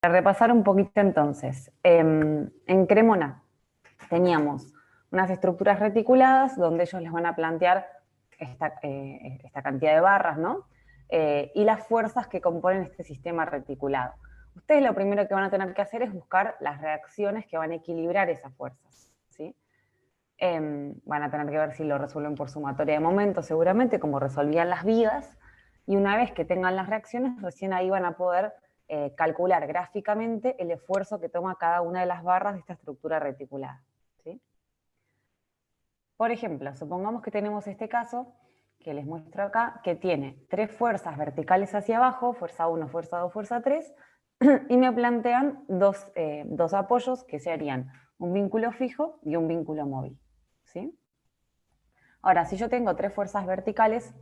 Para repasar un poquito entonces, en Cremona teníamos unas estructuras reticuladas donde ellos les van a plantear esta cantidad de barras, ¿no? Y las fuerzas que componen este sistema reticulado. Ustedes lo primero que van a tener que hacer es buscar las reacciones que van a equilibrar esas fuerzas, ¿sí? Van a tener que ver si lo resuelven por sumatoria de momentos, seguramente, como resolvían las vigas, y una vez que tengan las reacciones, recién ahí van a poder calcular gráficamente el esfuerzo que toma cada una de las barras de esta estructura reticulada, ¿sí? Por ejemplo, supongamos que tenemos este caso, que les muestro acá, que tiene 3 fuerzas verticales hacia abajo, fuerza 1, fuerza 2, fuerza 3, y me plantean dos apoyos que serían un vínculo fijo y un vínculo móvil, ¿sí? Ahora, si yo tengo 3 fuerzas verticales,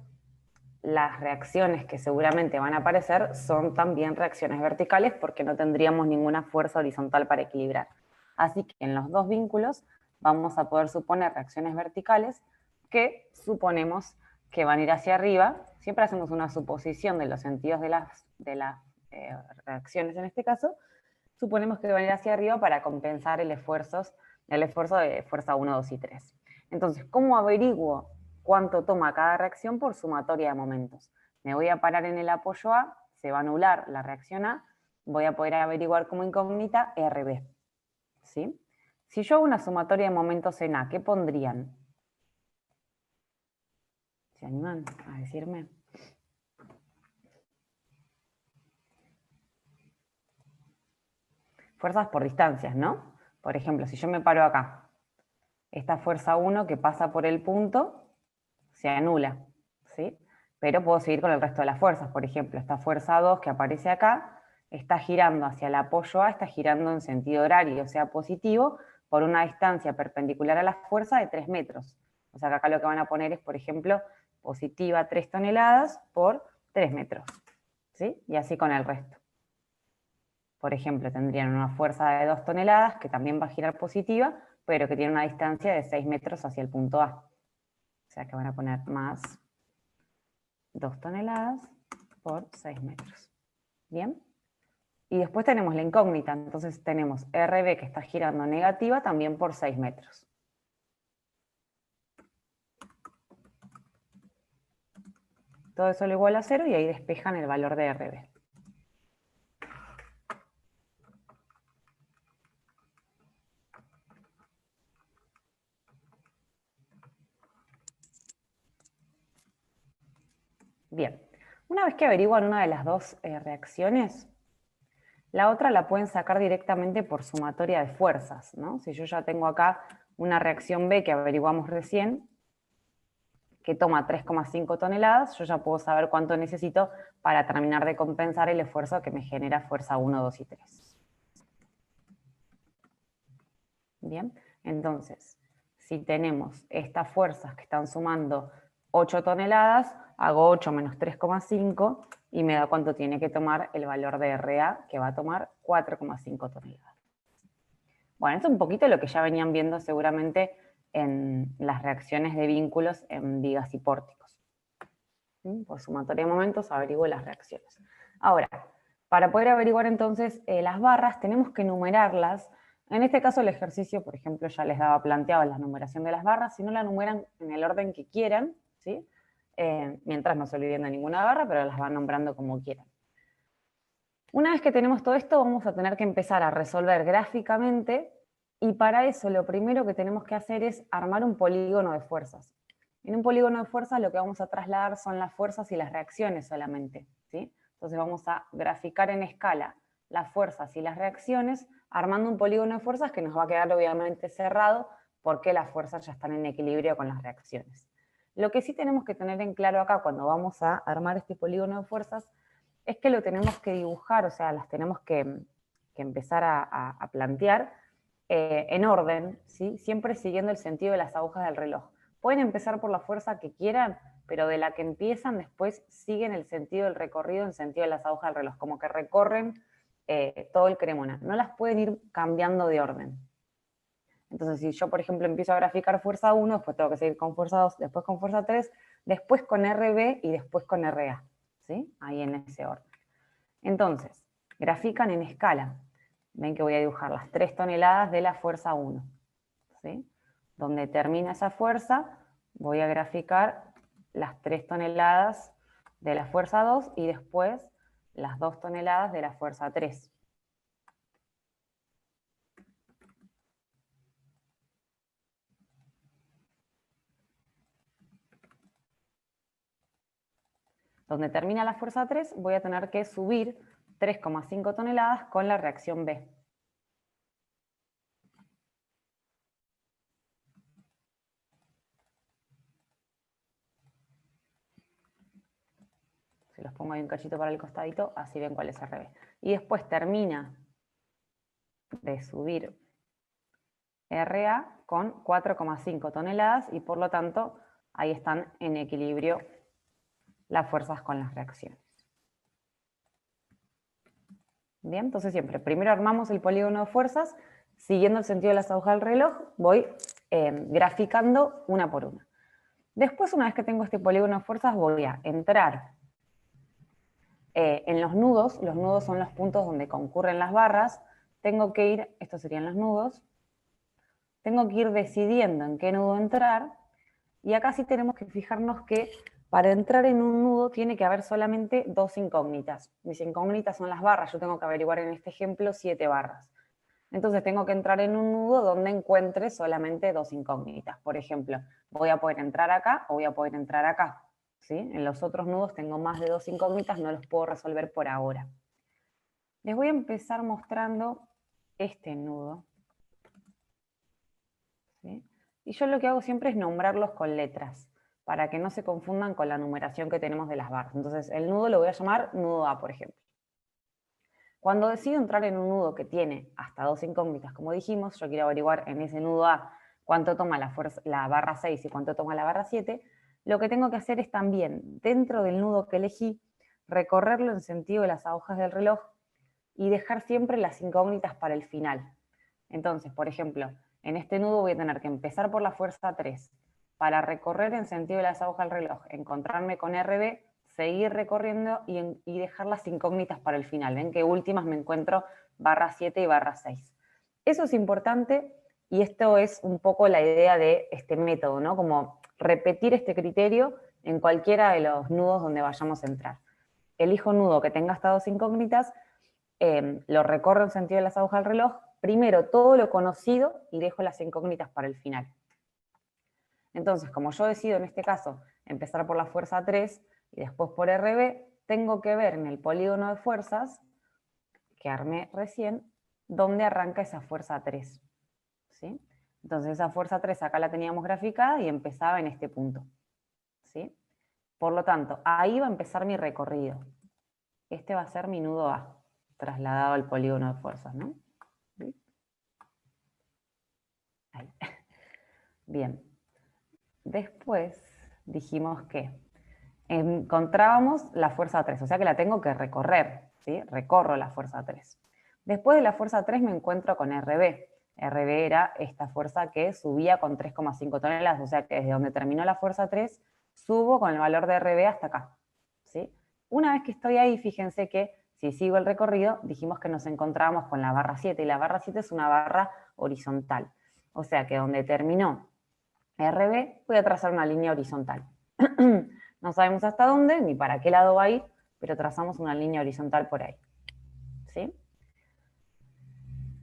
las reacciones que seguramente van a aparecer son también reacciones verticales porque no tendríamos ninguna fuerza horizontal para equilibrar. Así que en los dos vínculos vamos a poder suponer reacciones verticales que suponemos que van a ir hacia arriba. Siempre hacemos una suposición de los sentidos de las reacciones en este caso. Suponemos que van a ir hacia arriba para compensar el esfuerzo de fuerza 1, 2 y 3. Entonces, ¿cómo averiguo cuánto toma cada reacción? Por sumatoria de momentos. Me voy a parar en el apoyo A, se va a anular la reacción A, voy a poder averiguar como incógnita RB, ¿sí? Si yo hago una sumatoria de momentos en A, ¿qué pondrían? ¿Se animan a decirme? Fuerzas por distancias, ¿no? Por ejemplo, si yo me paro acá, esta fuerza 1 que pasa por el punto se anula, ¿sí? Pero puedo seguir con el resto de las fuerzas. Por ejemplo, esta fuerza 2 que aparece acá está girando hacia el apoyo A, está girando en sentido horario, o sea, positivo, por una distancia perpendicular a la fuerza de 3 metros. O sea, que acá lo que van a poner es, por ejemplo, positiva 3 toneladas por 3 metros, ¿sí? Y así con el resto. Por ejemplo, tendrían una fuerza de 2 toneladas que también va a girar positiva, pero que tiene una distancia de 6 metros hacia el punto A. O sea que van a poner más 2 toneladas por 6 metros. ¿Bien? Y después tenemos la incógnita, entonces tenemos RB que está girando negativa también por 6 metros. Todo eso lo igual a 0 y ahí despejan el valor de RB. Bien, una vez que averiguan una de las dos reacciones, la otra la pueden sacar directamente por sumatoria de fuerzas, ¿no? Si yo ya tengo acá una reacción B que averiguamos recién, que toma 3,5 toneladas, yo ya puedo saber cuánto necesito para terminar de compensar el esfuerzo que me genera fuerza 1, 2 y 3. Bien, entonces, si tenemos estas fuerzas que están sumando 8 toneladas, hago 8 menos 3,5 y me da cuánto tiene que tomar el valor de RA, que va a tomar 4,5 toneladas. Bueno, esto es un poquito lo que ya venían viendo seguramente en las reacciones de vínculos en vigas y pórticos. Por sumatoria de momentos averiguo las reacciones. Ahora, para poder averiguar entonces las barras, tenemos que numerarlas. En este caso el ejercicio, por ejemplo, ya les daba planteado la numeración de las barras. Si no la numeran en el orden que quieran, ¿sí? Mientras no se olviden de ninguna barra, pero las van nombrando como quieran. Una vez que tenemos todo esto, vamos a tener que empezar a resolver gráficamente, y para eso lo primero que tenemos que hacer es armar un polígono de fuerzas. En un polígono de fuerzas lo que vamos a trasladar son las fuerzas y las reacciones solamente, ¿sí? Entonces vamos a graficar en escala las fuerzas y las reacciones, armando un polígono de fuerzas que nos va a quedar obviamente cerrado porque las fuerzas ya están en equilibrio con las reacciones. Lo que sí tenemos que tener en claro acá cuando vamos a armar este polígono de fuerzas es que lo tenemos que dibujar, o sea, las tenemos que empezar a plantear en orden, ¿sí? Siempre siguiendo el sentido de las agujas del reloj. Pueden empezar por la fuerza que quieran, pero de la que empiezan después siguen el sentido del recorrido en sentido de las agujas del reloj, como que recorren todo el Cremona. No las pueden ir cambiando de orden. Entonces, si yo, por ejemplo, empiezo a graficar fuerza 1, después tengo que seguir con fuerza 2, después con fuerza 3, después con RB y después con RA, ¿sí? Ahí en ese orden. Entonces, grafican en escala. Ven que voy a dibujar las 3 toneladas de la fuerza 1. ¿Sí? Donde termina esa fuerza, voy a graficar las 3 toneladas de la fuerza 2 y después las 2 toneladas de la fuerza 3. Donde termina la fuerza 3, voy a tener que subir 3,5 toneladas con la reacción B. Se los pongo ahí un cachito para el costadito, así ven cuál es RB. Y después termina de subir RA con 4,5 toneladas y por lo tanto ahí están en equilibrio las fuerzas con las reacciones. Bien, entonces siempre, primero armamos el polígono de fuerzas, siguiendo el sentido de las agujas del reloj, voy graficando una por una. Después, una vez que tengo este polígono de fuerzas, voy a entrar en los nudos son los puntos donde concurren las barras, tengo que ir, estos serían los nudos, tengo que ir decidiendo en qué nudo entrar, y acá sí tenemos que fijarnos que para entrar en un nudo tiene que haber solamente 2 incógnitas. Mis incógnitas son las barras, yo tengo que averiguar en este ejemplo 7 barras. Entonces tengo que entrar en un nudo donde encuentre solamente 2 incógnitas. Por ejemplo, voy a poder entrar acá o voy a poder entrar acá. ¿Sí? En los otros nudos tengo más de 2 incógnitas, no los puedo resolver por ahora. Les voy a empezar mostrando este nudo. ¿Sí? Y yo lo que hago siempre es nombrarlos con letras, para que no se confundan con la numeración que tenemos de las barras. Entonces el nudo lo voy a llamar nudo A, por ejemplo. Cuando decido entrar en un nudo que tiene hasta 2 incógnitas, como dijimos, yo quiero averiguar en ese nudo A cuánto toma la barra 6 y cuánto toma la barra 7, lo que tengo que hacer es también, dentro del nudo que elegí, recorrerlo en sentido de las agujas del reloj y dejar siempre las incógnitas para el final. Entonces, por ejemplo, en este nudo voy a tener que empezar por la fuerza 3. Para recorrer en sentido de las agujas del reloj, encontrarme con RB, seguir recorriendo y dejar las incógnitas para el final. Ven que últimas me encuentro barra 7 y barra 6. Eso es importante y esto es un poco la idea de este método, ¿no? Como repetir este criterio en cualquiera de los nudos donde vayamos a entrar. Elijo un nudo que tenga hasta 2 incógnitas, lo recorro en sentido de las agujas del reloj, primero todo lo conocido y dejo las incógnitas para el final. Entonces, como yo decido en este caso empezar por la fuerza 3 y después por RB, tengo que ver en el polígono de fuerzas que armé recién, dónde arranca esa fuerza 3. ¿Sí? Entonces esa fuerza 3 acá la teníamos graficada y empezaba en este punto. ¿Sí? Por lo tanto, ahí va a empezar mi recorrido. Este va a ser mi nudo A, trasladado al polígono de fuerzas, ¿no? Ahí. Bien. Después dijimos que encontrábamos la fuerza 3, o sea que la tengo que recorrer, ¿sí? Recorro la fuerza 3. Después de la fuerza 3 me encuentro con RB. RB era esta fuerza que subía con 3,5 toneladas, o sea que desde donde terminó la fuerza 3, subo con el valor de RB hasta acá. ¿Sí? Una vez que estoy ahí, fíjense que si sigo el recorrido, dijimos que nos encontrábamos con la barra 7, y la barra 7 es una barra horizontal. O sea que donde terminó RB, voy a trazar una línea horizontal. No sabemos hasta dónde, ni para qué lado va a ir, pero trazamos una línea horizontal por ahí. ¿Sí?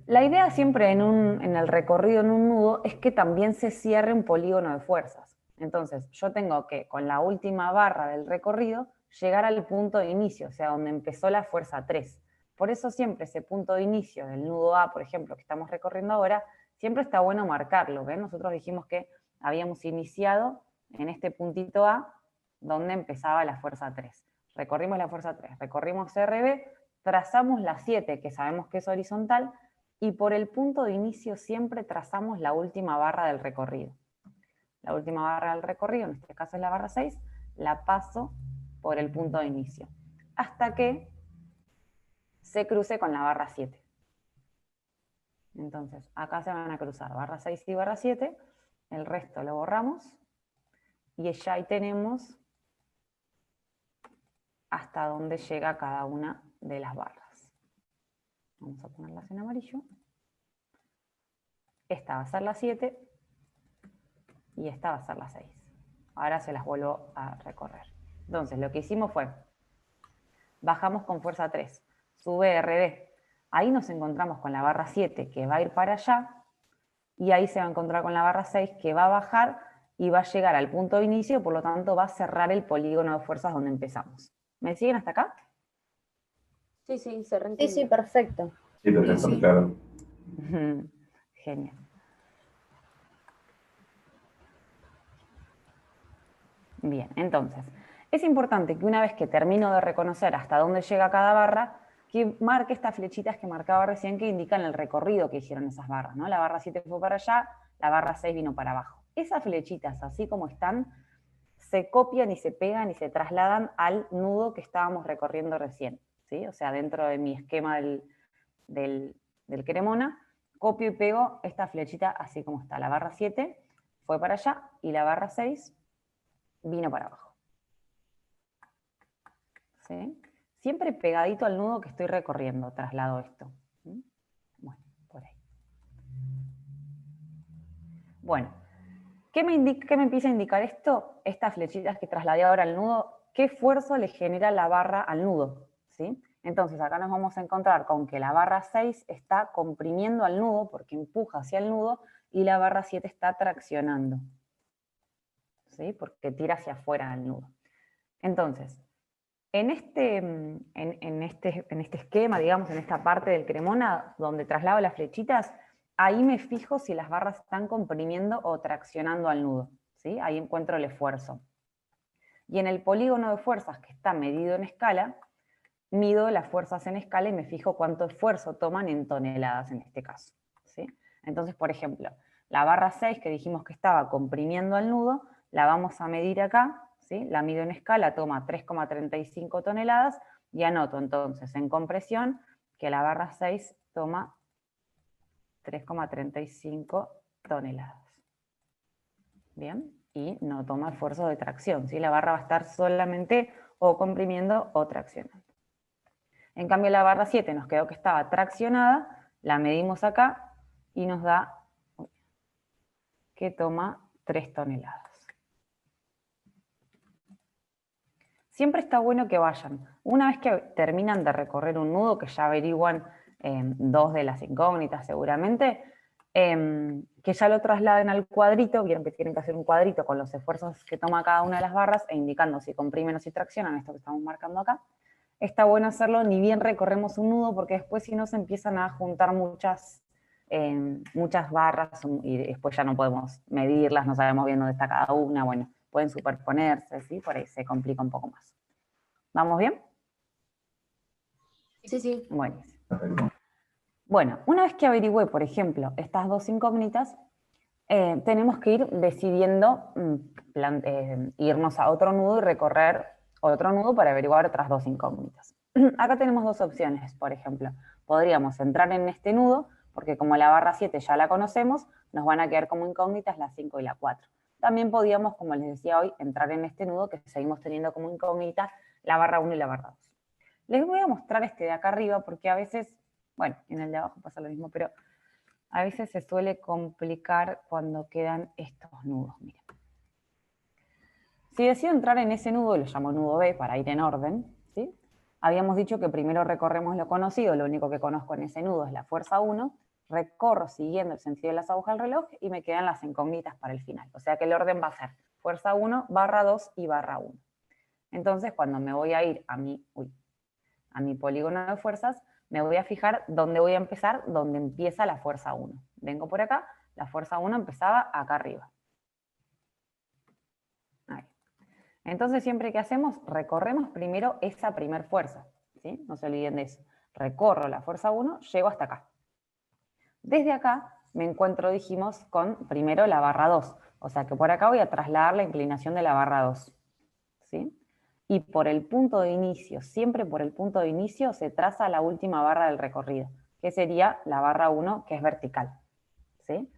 La idea siempre en el recorrido en un nudo es que también se cierre un polígono de fuerzas. Entonces, yo tengo que, con la última barra del recorrido, llegar al punto de inicio, o sea, donde empezó la fuerza 3. Por eso siempre ese punto de inicio del nudo A, por ejemplo, que estamos recorriendo ahora, siempre está bueno marcarlo. ¿Ven? Nosotros dijimos que habíamos iniciado en este puntito A, donde empezaba la fuerza 3. Recorrimos la fuerza 3, recorrimos RB, trazamos la 7, que sabemos que es horizontal, y por el punto de inicio siempre trazamos la última barra del recorrido. La última barra del recorrido, en este caso es la barra 6, la paso por el punto de inicio, hasta que se cruce con la barra 7. Entonces, acá se van a cruzar barra 6 y barra 7, el resto lo borramos, y ya ahí tenemos hasta dónde llega cada una de las barras. Vamos a ponerlas en amarillo. Esta va a ser la 7 y esta va a ser la 6. Ahora se las vuelvo a recorrer. Entonces, lo que hicimos fue, bajamos con fuerza 3, sube RD. Ahí nos encontramos con la barra 7 que va a ir para allá, y ahí se va a encontrar con la barra 6 que va a bajar y va a llegar al punto de inicio, por lo tanto va a cerrar el polígono de fuerzas donde empezamos. ¿Me siguen hasta acá? Sí, sí, se Sí, reentiende. sí, perfecto. Sí, perfecto, Sí. claro. Genial. Bien, entonces, es importante que una vez que termino de reconocer hasta dónde llega cada barra, que marque estas flechitas que marcaba recién que indican el recorrido que hicieron esas barras, ¿no? La barra 7 fue para allá, la barra 6 vino para abajo. Esas flechitas, así como están, se copian y se pegan y se trasladan al nudo que estábamos recorriendo recién, ¿sí? O sea, dentro de mi esquema del Cremona, copio y pego esta flechita así como está. La barra 7 fue para allá y la barra 6 vino para abajo. ¿Sí? Siempre pegadito al nudo que estoy recorriendo, traslado esto. ¿Sí? Bueno, por ahí. Bueno, ¿qué me empieza a indicar esto? Estas flechitas que trasladé ahora al nudo, ¿qué esfuerzo le genera la barra al nudo? ¿Sí? Entonces acá nos vamos a encontrar con que la barra 6 está comprimiendo al nudo porque empuja hacia el nudo y la barra 7 está traccionando, ¿sí? Porque tira hacia afuera al nudo. Entonces, en este esquema, digamos, en esta parte del Cremona, donde traslado las flechitas, ahí me fijo si las barras están comprimiendo o traccionando al nudo, ¿sí? Ahí encuentro el esfuerzo. Y en el polígono de fuerzas que está medido en escala, mido las fuerzas en escala y me fijo cuánto esfuerzo toman en toneladas en este caso, ¿sí? Entonces, por ejemplo, la barra 6 que dijimos que estaba comprimiendo al nudo, la vamos a medir acá, ¿sí? La mido en escala, toma 3,35 toneladas y anoto entonces en compresión que la barra 6 toma 3,35 toneladas. Bien, y no toma esfuerzo de tracción, ¿sí? La barra va a estar solamente o comprimiendo o traccionando. En cambio la barra 7 nos quedó que estaba traccionada, la medimos acá y nos da que toma 3 toneladas. Siempre está bueno que vayan. Una vez que terminan de recorrer un nudo, que ya averiguan dos de las incógnitas seguramente, que ya lo trasladen al cuadrito, vieron que tienen que hacer un cuadrito con los esfuerzos que toma cada una de las barras e indicando si comprimen o si traccionan, esto que estamos marcando acá. Está bueno hacerlo ni bien recorremos un nudo, porque después si no se empiezan a juntar muchas barras y después ya no podemos medirlas, no sabemos bien dónde está cada una, bueno, pueden superponerse, ¿sí? Por ahí se complica un poco más. ¿Vamos bien? Sí, sí. Buenísimo. Bueno, una vez que averigüé, por ejemplo, estas dos incógnitas, tenemos que ir decidiendo irnos a otro nudo y recorrer otro nudo para averiguar otras dos incógnitas. Acá tenemos dos opciones, por ejemplo. Podríamos entrar en este nudo, porque como la barra 7 ya la conocemos, nos van a quedar como incógnitas la 5 y la 4. También podíamos, como les decía hoy, entrar en este nudo que seguimos teniendo como incógnita la barra 1 y la barra 2. Les voy a mostrar este de acá arriba porque a veces, bueno, en el de abajo pasa lo mismo, pero a veces se suele complicar cuando quedan estos nudos. Miren. Si decido entrar en ese nudo, y lo llamo nudo B para ir en orden, ¿sí? Habíamos dicho que primero recorremos lo conocido, lo único que conozco en ese nudo es la fuerza 1, recorro siguiendo el sentido de las agujas del reloj y me quedan las incógnitas para el final. O sea que el orden va a ser fuerza 1, barra 2 y barra 1. Entonces, cuando me voy a ir a mi polígono de fuerzas, me voy a fijar dónde voy a empezar, dónde empieza la fuerza 1. Vengo por acá, la fuerza 1 empezaba acá arriba. Ahí. Entonces siempre que hacemos, recorremos primero esa primer fuerza, ¿sí? No se olviden de eso. Recorro la fuerza 1, llego hasta acá. Desde acá me encuentro, dijimos, con primero la barra 2. O sea que por acá voy a trasladar la inclinación de la barra 2. ¿Sí? Y por el punto de inicio, siempre por el punto de inicio, se traza la última barra del recorrido, que sería la barra 1, que es vertical. ¿Sí?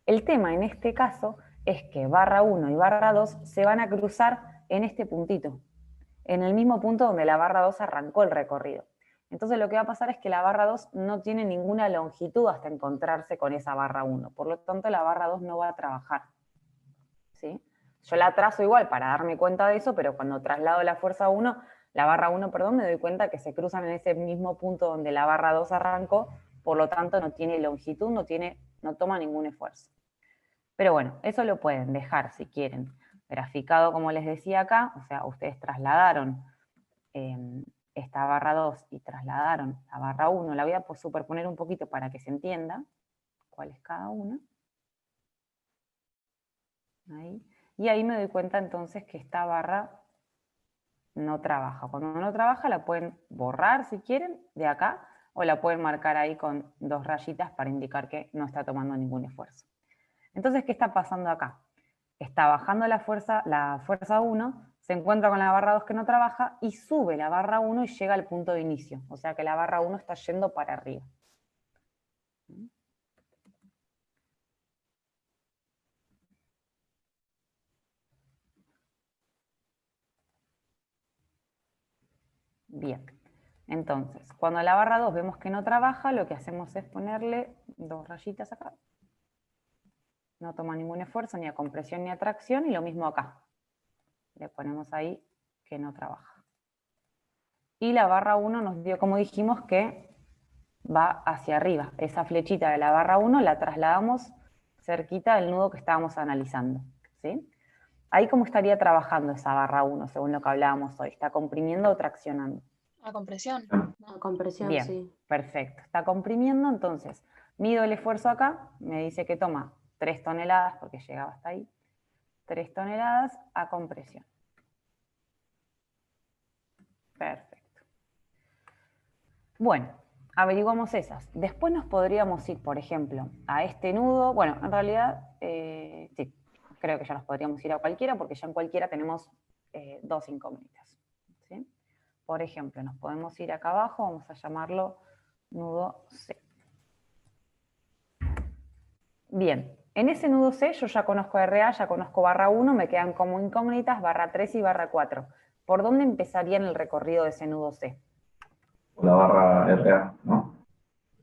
El tema en este caso es que barra 1 y barra 2 se van a cruzar en este puntito, en el mismo punto donde la barra 2 arrancó el recorrido. Entonces lo que va a pasar es que la barra 2 no tiene ninguna longitud hasta encontrarse con esa barra 1. Por lo tanto, la barra 2 no va a trabajar. ¿Sí? Yo la trazo igual para darme cuenta de eso, pero cuando traslado la fuerza 1, la barra 1, perdón, me doy cuenta que se cruzan en ese mismo punto donde la barra 2 arrancó, por lo tanto no tiene longitud, no toma ningún esfuerzo. Pero bueno, eso lo pueden dejar si quieren graficado, como les decía acá, o sea, ustedes trasladaron esta barra 2 y trasladaron la barra 1, la voy a superponer un poquito para que se entienda cuál es cada una. Ahí. Y ahí me doy cuenta entonces que esta barra no trabaja. Cuando no trabaja la pueden borrar si quieren de acá, o la pueden marcar ahí con 2 rayitas para indicar que no está tomando ningún esfuerzo. Entonces, ¿qué está pasando acá? Está bajando la fuerza 1, se encuentra con la barra 2 que no trabaja y sube la barra 1 y llega al punto de inicio. O sea que la barra 1 está yendo para arriba. Bien. Entonces, cuando la barra 2 vemos que no trabaja, lo que hacemos es ponerle 2 rayitas acá. No toma ningún esfuerzo, ni a compresión ni a tracción, y lo mismo acá. Le ponemos ahí que no trabaja. Y la barra 1 nos dio, como dijimos, que va hacia arriba. Esa flechita de la barra 1 la trasladamos cerquita del nudo que estábamos analizando. ¿Sí? Ahí cómo estaría trabajando esa barra 1, según lo que hablábamos hoy. ¿Está comprimiendo o traccionando? A compresión. A compresión, Bien, sí. perfecto. Está comprimiendo, entonces mido el esfuerzo acá, me dice que toma 3 toneladas, porque llegaba hasta ahí, 3 toneladas a compresión. Perfecto. Bueno, averiguamos esas. Después nos podríamos ir, por ejemplo, a este nudo. Bueno, en realidad, sí, creo que ya nos podríamos ir a cualquiera, porque ya en cualquiera tenemos 2 incógnitas. ¿Sí? Por ejemplo, nos podemos ir acá abajo, vamos a llamarlo nudo C. Bien, en ese nudo C yo ya conozco RA, ya conozco barra 1, me quedan como incógnitas barra 3 y barra 4. ¿Por dónde empezarían el recorrido de ese nudo C? Por la barra RA, ¿no?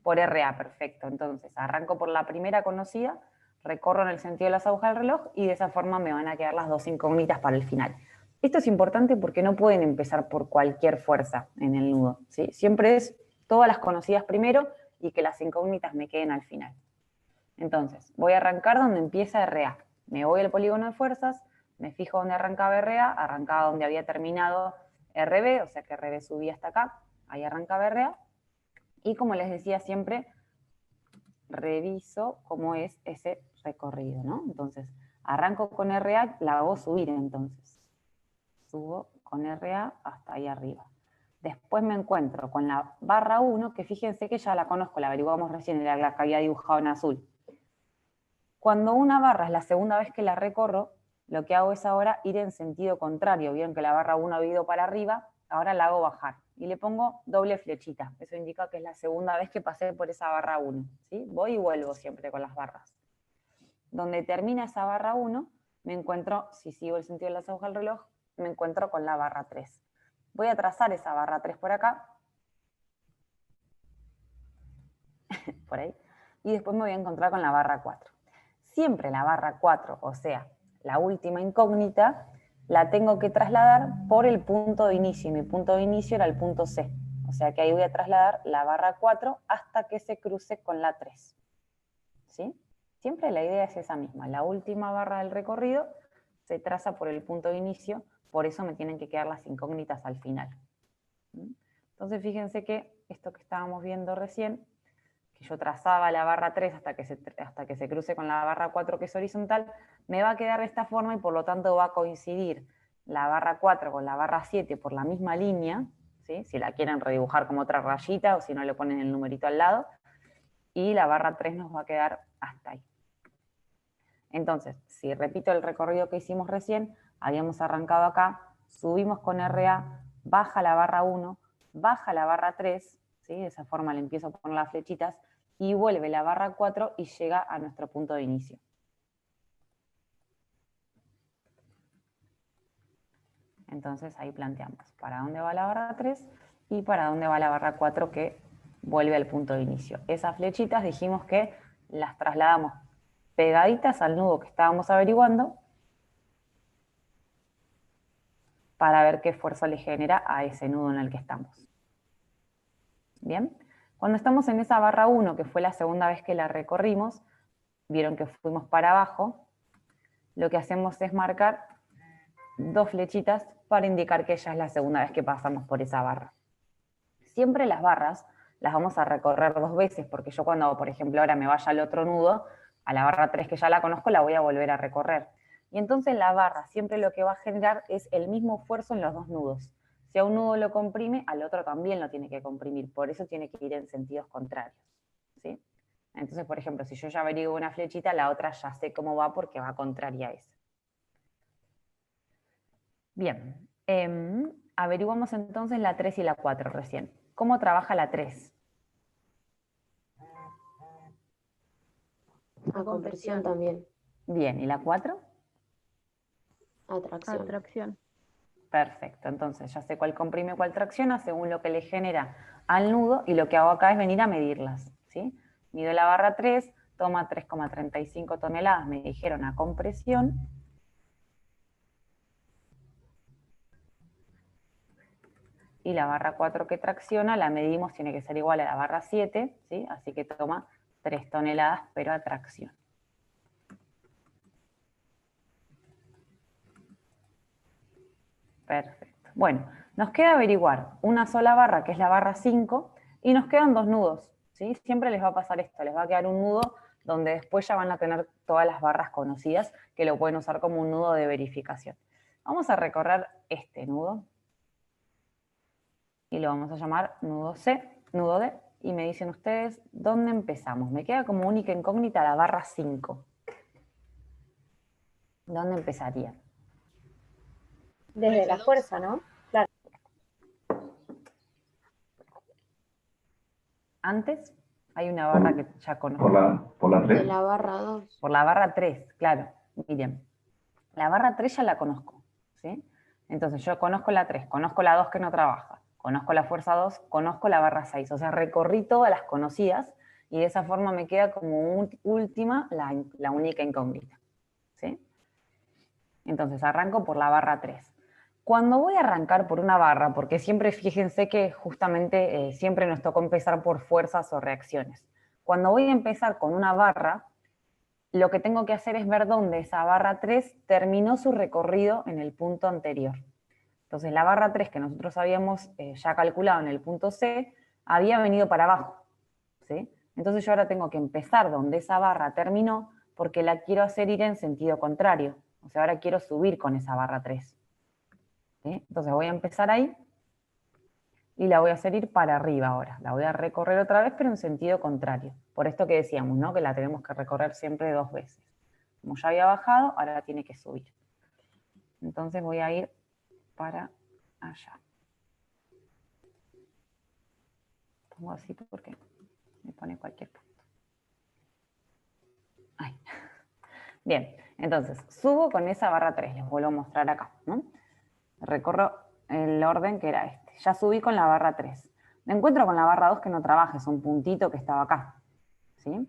Por RA, perfecto. Entonces, arranco por la primera conocida, recorro en el sentido de las agujas del reloj y de esa forma me van a quedar las 2 incógnitas para el final. Esto es importante porque no pueden empezar por cualquier fuerza en el nudo, ¿sí? Siempre es todas las conocidas primero y que las incógnitas me queden al final. Entonces, voy a arrancar donde empieza RA. Me voy al polígono de fuerzas, me fijo donde arrancaba RA, arrancaba donde había terminado RB, o sea que RB subía hasta acá, ahí arrancaba RA. Y como les decía siempre, reviso cómo es ese recorrido, ¿no? Entonces, arranco con RA, la hago subir entonces. Subo con RA hasta ahí arriba. Después me encuentro con la barra 1, que fíjense que ya la conozco, la averiguamos recién, era la que había dibujado en azul. Cuando una barra es la segunda vez que la recorro, lo que hago es ahora ir en sentido contrario. Vieron que la barra 1 ha ido para arriba, ahora la hago bajar. Y le pongo doble flechita. Eso indica que es la segunda vez que pasé por esa barra 1. ¿Sí? Voy y vuelvo siempre con las barras. Donde termina esa barra 1, me encuentro, si sigo el sentido de las agujas del reloj, me encuentro con la barra 3. Voy a trazar esa barra 3 por acá. Por ahí. Y después me voy a encontrar con la barra 4. Siempre la barra 4, o sea, la última incógnita, la tengo que trasladar por el punto de inicio. Y mi punto de inicio era el punto C. O sea que ahí voy a trasladar la barra 4 hasta que se cruce con la 3. ¿Sí? Siempre la idea es esa misma. La última barra del recorrido se traza por el punto de inicio, por eso me tienen que quedar las incógnitas al final. Entonces fíjense que esto que estábamos viendo recién, que yo trazaba la barra 3 hasta que se cruce con la barra 4 que es horizontal, me va a quedar de esta forma y por lo tanto va a coincidir la barra 4 con la barra 7 por la misma línea, ¿sí? Si la quieren redibujar como otra rayita o si no le ponen el numerito al lado, y la barra 3 nos va a quedar hasta ahí. Entonces, si repito el recorrido que hicimos recién, habíamos arrancado acá, subimos con RA, baja la barra 1, baja la barra 3, ¿sí? De esa forma le empiezo a poner las flechitas, y vuelve la barra 4 y llega a nuestro punto de inicio. Entonces ahí planteamos para dónde va la barra 3 y para dónde va la barra 4 que vuelve al punto de inicio. Esas flechitas dijimos que las trasladamos pegaditas al nudo que estábamos averiguando para ver qué fuerza le genera a ese nudo en el que estamos. Bien, cuando estamos en esa barra 1, que fue la segunda vez que la recorrimos, vieron que fuimos para abajo, lo que hacemos es marcar 2 flechitas para indicar que ya es la segunda vez que pasamos por esa barra. Siempre las barras las vamos a recorrer 2 veces, porque yo cuando, por ejemplo, ahora me vaya al otro nudo, a la barra 3 que ya la conozco, la voy a volver a recorrer. Y entonces la barra siempre lo que va a generar es el mismo esfuerzo en los 2 nudos. Si a un nudo lo comprime, al otro también lo tiene que comprimir, por eso tiene que ir en sentidos contrarios, ¿sí? Entonces, por ejemplo, si yo ya averiguo una flechita, la otra ya sé cómo va porque va contraria a esa. Bien, averiguamos entonces la 3 y la 4 recién. ¿Cómo trabaja la 3? A conversión también. Bien, ¿y la 4? Atracción. Atracción. Perfecto, entonces ya sé cuál comprime, cuál tracciona, según lo que le genera al nudo, y lo que hago acá es venir a medirlas, ¿sí? Mido la barra 3, toma 3,35 toneladas, me dijeron a compresión. Y la barra 4 que tracciona, la medimos, tiene que ser igual a la barra 7, ¿sí? Así que toma 3 toneladas, pero a tracción. Perfecto. Bueno, nos queda averiguar una sola barra, que es la barra 5, y nos quedan 2 nudos, ¿sí? Siempre les va a pasar esto, les va a quedar un nudo donde después ya van a tener todas las barras conocidas, que lo pueden usar como un nudo de verificación. Vamos a recorrer este nudo, y lo vamos a llamar nudo C, nudo D, y me dicen ustedes, ¿dónde empezamos? Me queda como única incógnita la barra 5. ¿Dónde empezaría? Desde la fuerza, ¿no? Claro. Antes hay una barra que ya conozco. Por la De 3. la barra 2. Por la barra 3, claro. Miren, la barra 3 ya la conozco, ¿sí? Entonces yo conozco la 3, conozco la 2 que no trabaja, conozco la fuerza 2, conozco la barra 6. O sea, recorrí todas las conocidas y de esa forma me queda como última la única incógnita, ¿sí? Entonces arranco por la barra 3. Cuando voy a arrancar por una barra, porque siempre fíjense que justamente siempre nos tocó empezar por fuerzas o reacciones. Cuando voy a empezar con una barra, lo que tengo que hacer es ver dónde esa barra 3 terminó su recorrido en el punto anterior. Entonces la barra 3 que nosotros habíamos ya calculado en el punto C, había venido para abajo, ¿sí? Entonces yo ahora tengo que empezar donde esa barra terminó, porque la quiero hacer ir en sentido contrario. O sea, ahora quiero subir con esa barra 3. ¿Sí? Entonces voy a empezar ahí y la voy a hacer ir para arriba ahora. La voy a recorrer otra vez, pero en sentido contrario. Por esto que decíamos, ¿no? Que la tenemos que recorrer siempre 2 veces. Como ya había bajado, ahora la tiene que subir. Entonces voy a ir para allá. Pongo así porque me pone cualquier punto. Ahí. Bien, entonces subo con esa barra 3, les vuelvo a mostrar acá, ¿no? Recorro el orden que era este. Ya subí con la barra 3. Me encuentro con la barra 2 que no trabaja, es un puntito que estaba acá, ¿sí?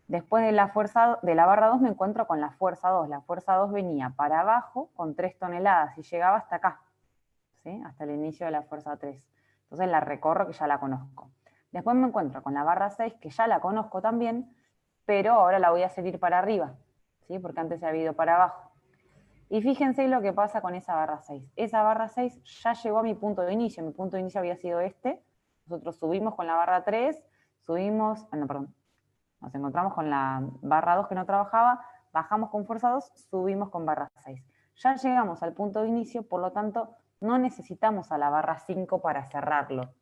Después de la barra 2 me encuentro con la fuerza 2. La fuerza 2 venía para abajo con 3 toneladas y llegaba hasta acá, ¿sí? Hasta el inicio de la fuerza 3. Entonces la recorro, que ya la conozco. Después me encuentro con la barra 6, que ya la conozco también, pero ahora la voy a hacer ir para arriba, ¿sí? Porque antes se había ido para abajo. Y fíjense lo que pasa con esa barra 6. Esa barra 6 ya llegó a mi punto de inicio. Mi punto de inicio había sido este. Nosotros subimos con la barra 3, nos encontramos con la barra 2 que no trabajaba, bajamos con fuerza 2, subimos con barra 6. Ya llegamos al punto de inicio, por lo tanto, no necesitamos a la barra 5 para cerrarlo.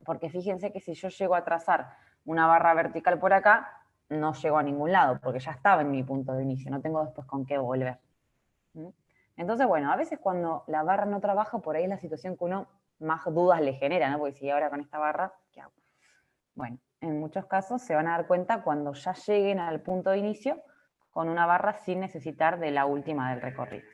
Porque fíjense que si yo llego a trazar una barra vertical por acá, no llego a ningún lado, porque ya estaba en mi punto de inicio, no tengo después con qué volver. Entonces, bueno, a veces cuando la barra no trabaja, por ahí es la situación que uno más dudas le genera, ¿no? Porque si ahora con esta barra, ¿qué hago? Bueno, en muchos casos se van a dar cuenta cuando ya lleguen al punto de inicio con una barra sin necesitar de la última del recorrido.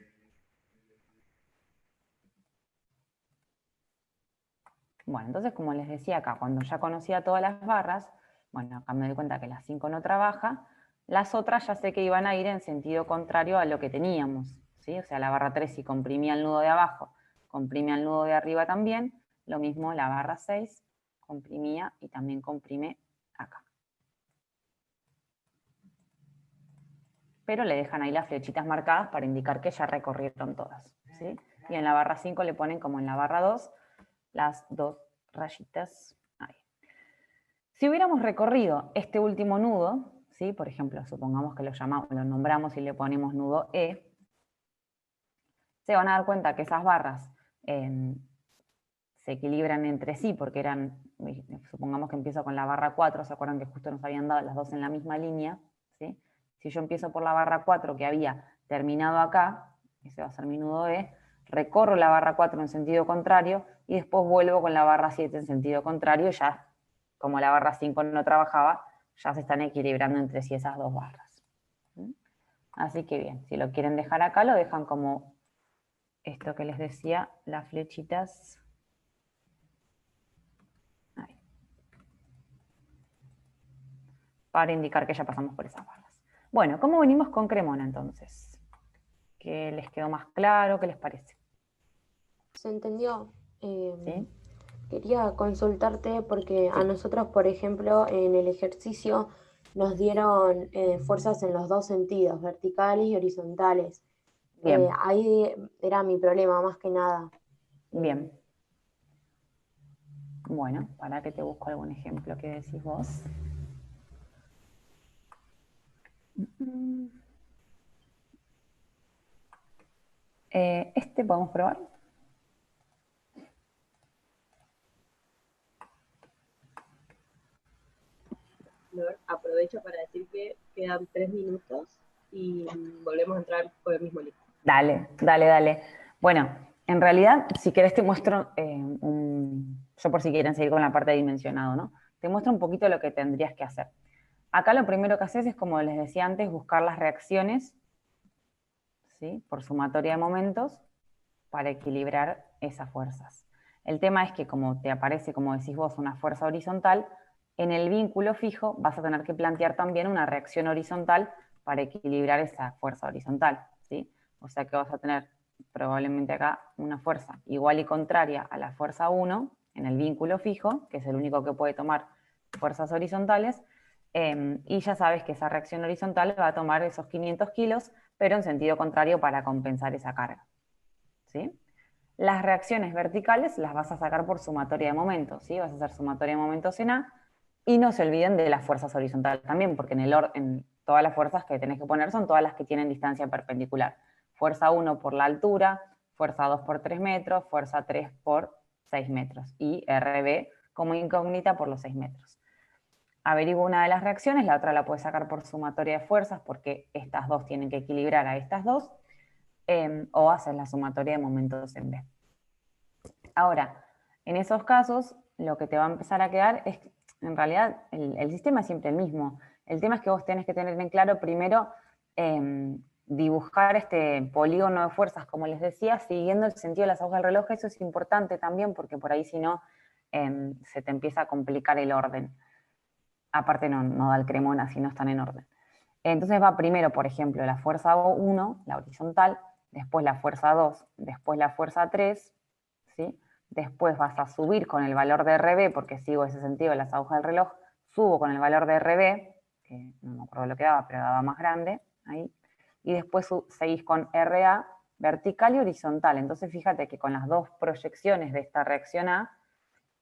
Bueno, entonces como les decía acá, cuando ya conocía todas las barras, bueno, acá me doy cuenta que la 5 no trabaja, las otras ya sé que iban a ir en sentido contrario a lo que teníamos, ¿sí? O sea, la barra 3 si comprimía el nudo de abajo, comprimía el nudo de arriba también, lo mismo la barra 6 comprimía y también comprime acá. Pero le dejan ahí las flechitas marcadas para indicar que ya recorrieron todas, ¿sí? Y en la barra 5 le ponen, como en la barra 2, las 2 rayitas ahí. Si hubiéramos recorrido este último nudo, ¿sí? Por ejemplo, supongamos que lo nombramos y le ponemos nudo E, se van a dar cuenta que esas barras se equilibran entre sí porque eran, supongamos que empiezo con la barra 4, ¿se acuerdan que justo nos habían dado las dos en la misma línea? ¿Sí? Si yo empiezo por la barra 4 que había terminado acá, ese va a ser mi nudo E, recorro la barra 4 en sentido contrario y después vuelvo con la barra 7 en sentido contrario, y ya como la barra 5 no trabajaba, ya se están equilibrando entre sí esas dos barras. ¿Sí? Así que bien, si lo quieren dejar acá, lo dejan como esto que les decía, las flechitas. Ahí. Para indicar que ya pasamos por esas barras. Bueno, ¿cómo venimos con Cremona entonces? ¿Qué les quedó más claro? ¿Qué les parece? ¿Se entendió? ¿Sí? Quería consultarte porque a nosotros, por ejemplo, en el ejercicio nos dieron fuerzas en los dos sentidos, verticales y horizontales. Bien, Ahí era mi problema, más que nada. bien. Bueno, para que te busco algún ejemplo que decís vos. Este podemos probar. Flor, aprovecho para decir que quedan 3 minutos y volvemos a entrar por el mismo link. Dale, dale, dale. Bueno, en realidad, si querés te muestro, yo por si quieren seguir con la parte de dimensionado, ¿no? Te muestro un poquito lo que tendrías que hacer. Acá lo primero que haces es, como les decía antes, buscar las reacciones, ¿sí? Por sumatoria de momentos, para equilibrar esas fuerzas. El tema es que como te aparece, como decís vos, una fuerza horizontal, en el vínculo fijo vas a tener que plantear también una reacción horizontal para equilibrar esa fuerza horizontal, ¿sí? O sea que vas a tener probablemente acá una fuerza igual y contraria a la fuerza 1 en el vínculo fijo, que es el único que puede tomar fuerzas horizontales, y ya sabes que esa reacción horizontal va a tomar esos 500 kilos, pero en sentido contrario para compensar esa carga. ¿Sí? Las reacciones verticales las vas a sacar por sumatoria de momentos, ¿sí? Vas a hacer sumatoria de momentos en A, y no se olviden de las fuerzas horizontales también, porque en todas las fuerzas que tenés que poner son todas las que tienen distancia perpendicular. Fuerza 1 por la altura, fuerza 2 por 3 metros, fuerza 3 por 6 metros, y RB como incógnita por los 6 metros. Averigua una de las reacciones, la otra la puedes sacar por sumatoria de fuerzas, porque estas dos tienen que equilibrar a estas dos, o hacer la sumatoria de momentos en B. Ahora, en esos casos, lo que te va a empezar a quedar es, en realidad, el sistema es siempre el mismo. El tema es que vos tenés que tener en claro primero dibujar este polígono de fuerzas, como les decía, siguiendo el sentido de las agujas del reloj. Eso es importante también, porque por ahí si no, se te empieza a complicar el orden. Aparte no da el Cremona si no están en orden. Entonces va primero, por ejemplo, la fuerza 1, la horizontal, después la fuerza 2, después la fuerza 3, ¿sí? Después vas a subir con el valor de RB, porque sigo ese sentido de las agujas del reloj, subo con el valor de RB, que no me acuerdo lo que daba, pero daba más grande, ahí, y después seguís con RA, vertical y horizontal. Entonces fíjate que con las dos proyecciones de esta reacción A,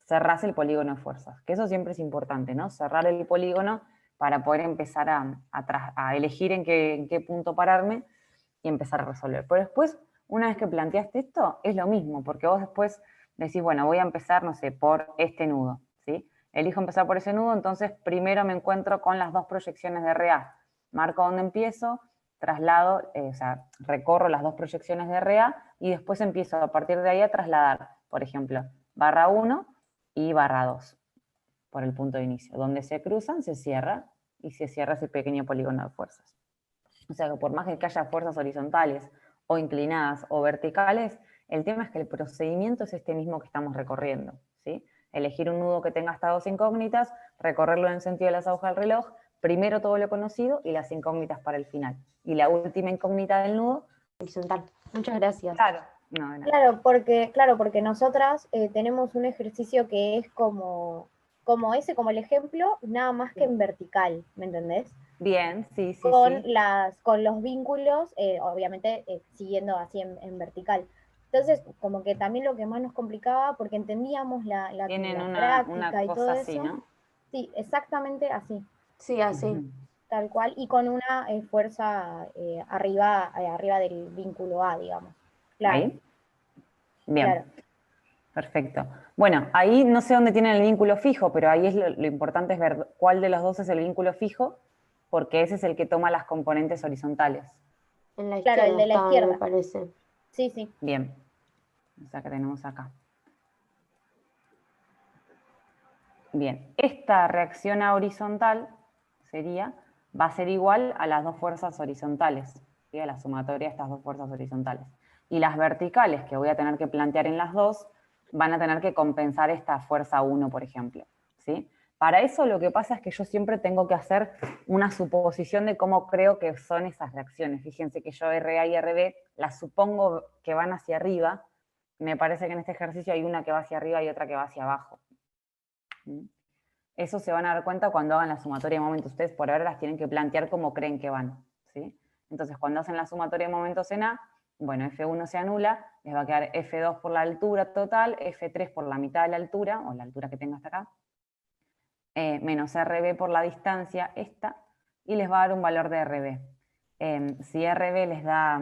cerrás el polígono de fuerzas, que eso siempre es importante, ¿no? Cerrar el polígono para poder empezar a elegir en qué punto pararme y empezar a resolver. Pero después, una vez que planteaste esto, es lo mismo, porque vos después decís, bueno, voy a empezar, no sé, por este nudo, ¿sí? Elijo empezar por ese nudo, entonces primero me encuentro con las dos proyecciones de RA. Marco dónde empiezo, traslado, o sea, recorro las dos proyecciones de RA y después empiezo a partir de ahí a trasladar, por ejemplo, barra 1 y barra 2 por el punto de inicio. Donde se cruzan, se cierra y se cierra ese pequeño polígono de fuerzas. O sea que por más que haya fuerzas horizontales o inclinadas o verticales, el tema es que el procedimiento es este mismo que estamos recorriendo, ¿sí? ¿sí? Elegir un nudo que tenga hasta 2 incógnitas, recorrerlo en el sentido de las agujas del reloj, primero todo lo conocido y las incógnitas para el final. Y la última incógnita del nudo. Horizontal. Muchas gracias. Claro. No, de nada. Claro, porque nosotras tenemos un ejercicio que es como el ejemplo, nada más que en vertical, ¿me entendés? Bien, sí, sí, Con sí. con los vínculos, obviamente siguiendo así en vertical. Entonces, como que también lo que más nos complicaba, porque entendíamos la Tienen práctica una y todo cosa así, eso. ¿no? Sí, exactamente así, Sí, así. Ujú. tal cual, y con una fuerza arriba del vínculo A, digamos. Claro, Ahí. Bien. claro. Perfecto. Bueno, ahí no sé dónde tienen el vínculo fijo, pero ahí es lo importante es ver cuál de los dos es el vínculo fijo, porque ese es el que toma las componentes horizontales. En la Claro, el izquierda de la estaba, me izquierda. parece. Sí, sí. Bien. O sea que tenemos acá. Bien. Esta reacción a horizontal va a ser igual a las dos fuerzas horizontales, ¿sí? A la sumatoria de estas dos fuerzas horizontales. Y las verticales que voy a tener que plantear en las dos van a tener que compensar esta fuerza 1, por ejemplo, ¿sí? Para eso lo que pasa es que yo siempre tengo que hacer una suposición de cómo creo que son esas reacciones. Fíjense que yo RA y RB las supongo que van hacia arriba. Me parece que en este ejercicio hay una que va hacia arriba y otra que va hacia abajo. ¿Mm? Eso se van a dar cuenta cuando hagan la sumatoria de momentos. Ustedes por ahora las tienen que plantear como creen que van, ¿sí? Entonces, cuando hacen la sumatoria de momentos en A, bueno, F1 se anula, les va a quedar F2 por la altura total, F3 por la mitad de la altura, o la altura que tenga hasta acá, menos RB por la distancia esta, y les va a dar un valor de RB. Si RB les da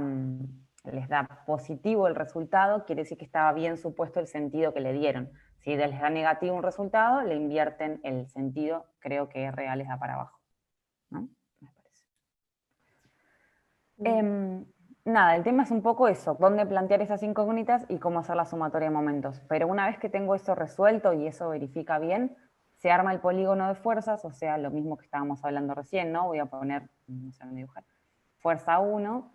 positivo el resultado, quiere decir que estaba bien supuesto el sentido que le dieron. Si les da negativo un resultado, le invierten el sentido, creo que RA les da para abajo, ¿no? Me parece. Nada, el tema es un poco eso, dónde plantear esas incógnitas y cómo hacer la sumatoria de momentos. Pero una vez que tengo eso resuelto y eso verifica bien, se arma el polígono de fuerzas, o sea, lo mismo que estábamos hablando recién, ¿no? Voy a poner, no sé dónde dibujar, fuerza 1,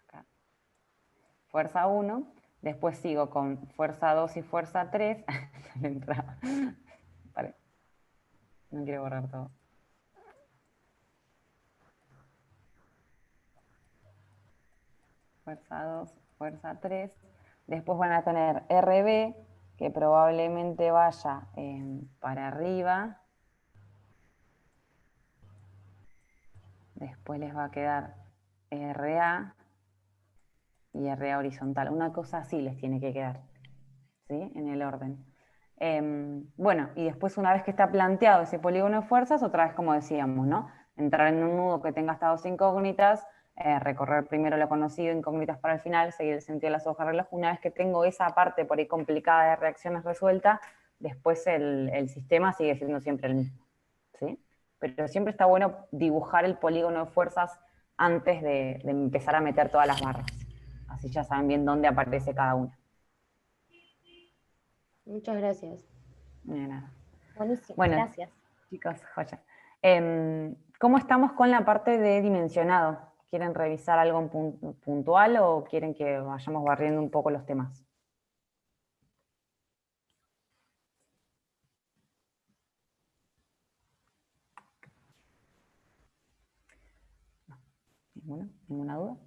acá, fuerza 1, después sigo con fuerza 2 y fuerza 3, vale. No quiero borrar todo. Fuerza 2, fuerza 3. Después van a tener RB, que probablemente vaya para arriba. Después les va a quedar RA y RA horizontal. Una cosa así les tiene que quedar, ¿sí? En el orden. Bueno, y después una vez que está planteado ese polígono de fuerzas, otra vez como decíamos, ¿no? Entrar en un nudo que tenga hasta dos incógnitas, recorrer primero lo conocido, incógnitas para el final, seguir el sentido de las hojas de reloj. Una vez que tengo esa parte por ahí complicada de reacciones resuelta, después el sistema sigue siendo siempre el mismo, ¿sí? Pero siempre está bueno dibujar el polígono de fuerzas antes de empezar a meter todas las barras. Así ya saben bien dónde aparece cada una. Muchas gracias. De nada. Buenísimo, Bueno, gracias. chicos, joya. ¿Cómo estamos con la parte de dimensionado? ¿Quieren revisar algo en puntual o quieren que vayamos barriendo un poco los temas? ¿Ninguna duda?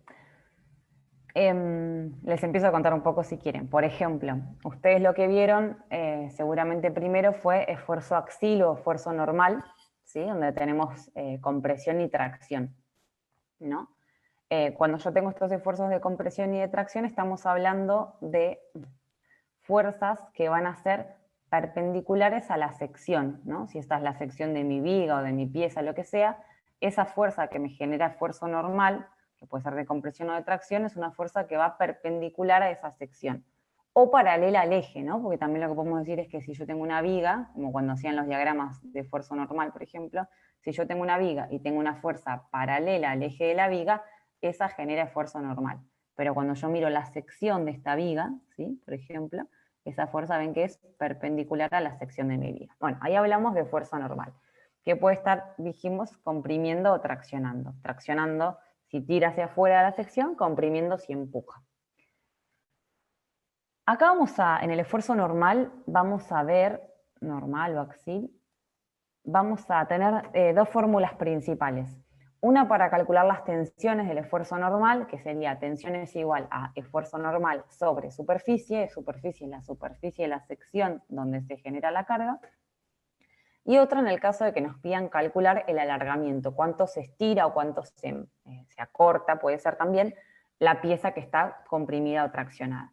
Les empiezo a contar un poco si quieren. Por ejemplo, ustedes lo que vieron seguramente primero fue esfuerzo axil o esfuerzo normal, ¿sí? Donde tenemos compresión y tracción, ¿no? Cuando yo tengo estos esfuerzos de compresión y de tracción, estamos hablando de fuerzas que van a ser perpendiculares a la sección, ¿no? Si esta es la sección de mi viga o de mi pieza, lo que sea, esa fuerza que me genera esfuerzo normal, que puede ser de compresión o de tracción, es una fuerza que va perpendicular a esa sección. O paralela al eje, ¿no? Porque también lo que podemos decir es que si yo tengo una viga, como cuando hacían los diagramas de esfuerzo normal, por ejemplo, si yo tengo una viga y tengo una fuerza paralela al eje de la viga, esa genera esfuerzo normal. Pero cuando yo miro la sección de esta viga, ¿sí? Por ejemplo, esa fuerza ven que es perpendicular a la sección de mi viga. Bueno, ahí hablamos de fuerza normal, que puede estar, dijimos, comprimiendo o traccionando. Traccionando si tira hacia afuera de la sección, comprimiendo si empuja. Acá en el esfuerzo normal, vamos a ver, normal o axil, vamos a tener dos fórmulas principales. Una para calcular las tensiones del esfuerzo normal, que sería tensión es igual a esfuerzo normal sobre superficie, superficie es la superficie de la sección donde se genera la carga. Y otra en el caso de que nos pidan calcular el alargamiento, cuánto se estira o cuánto se acorta, puede ser también la pieza que está comprimida o traccionada.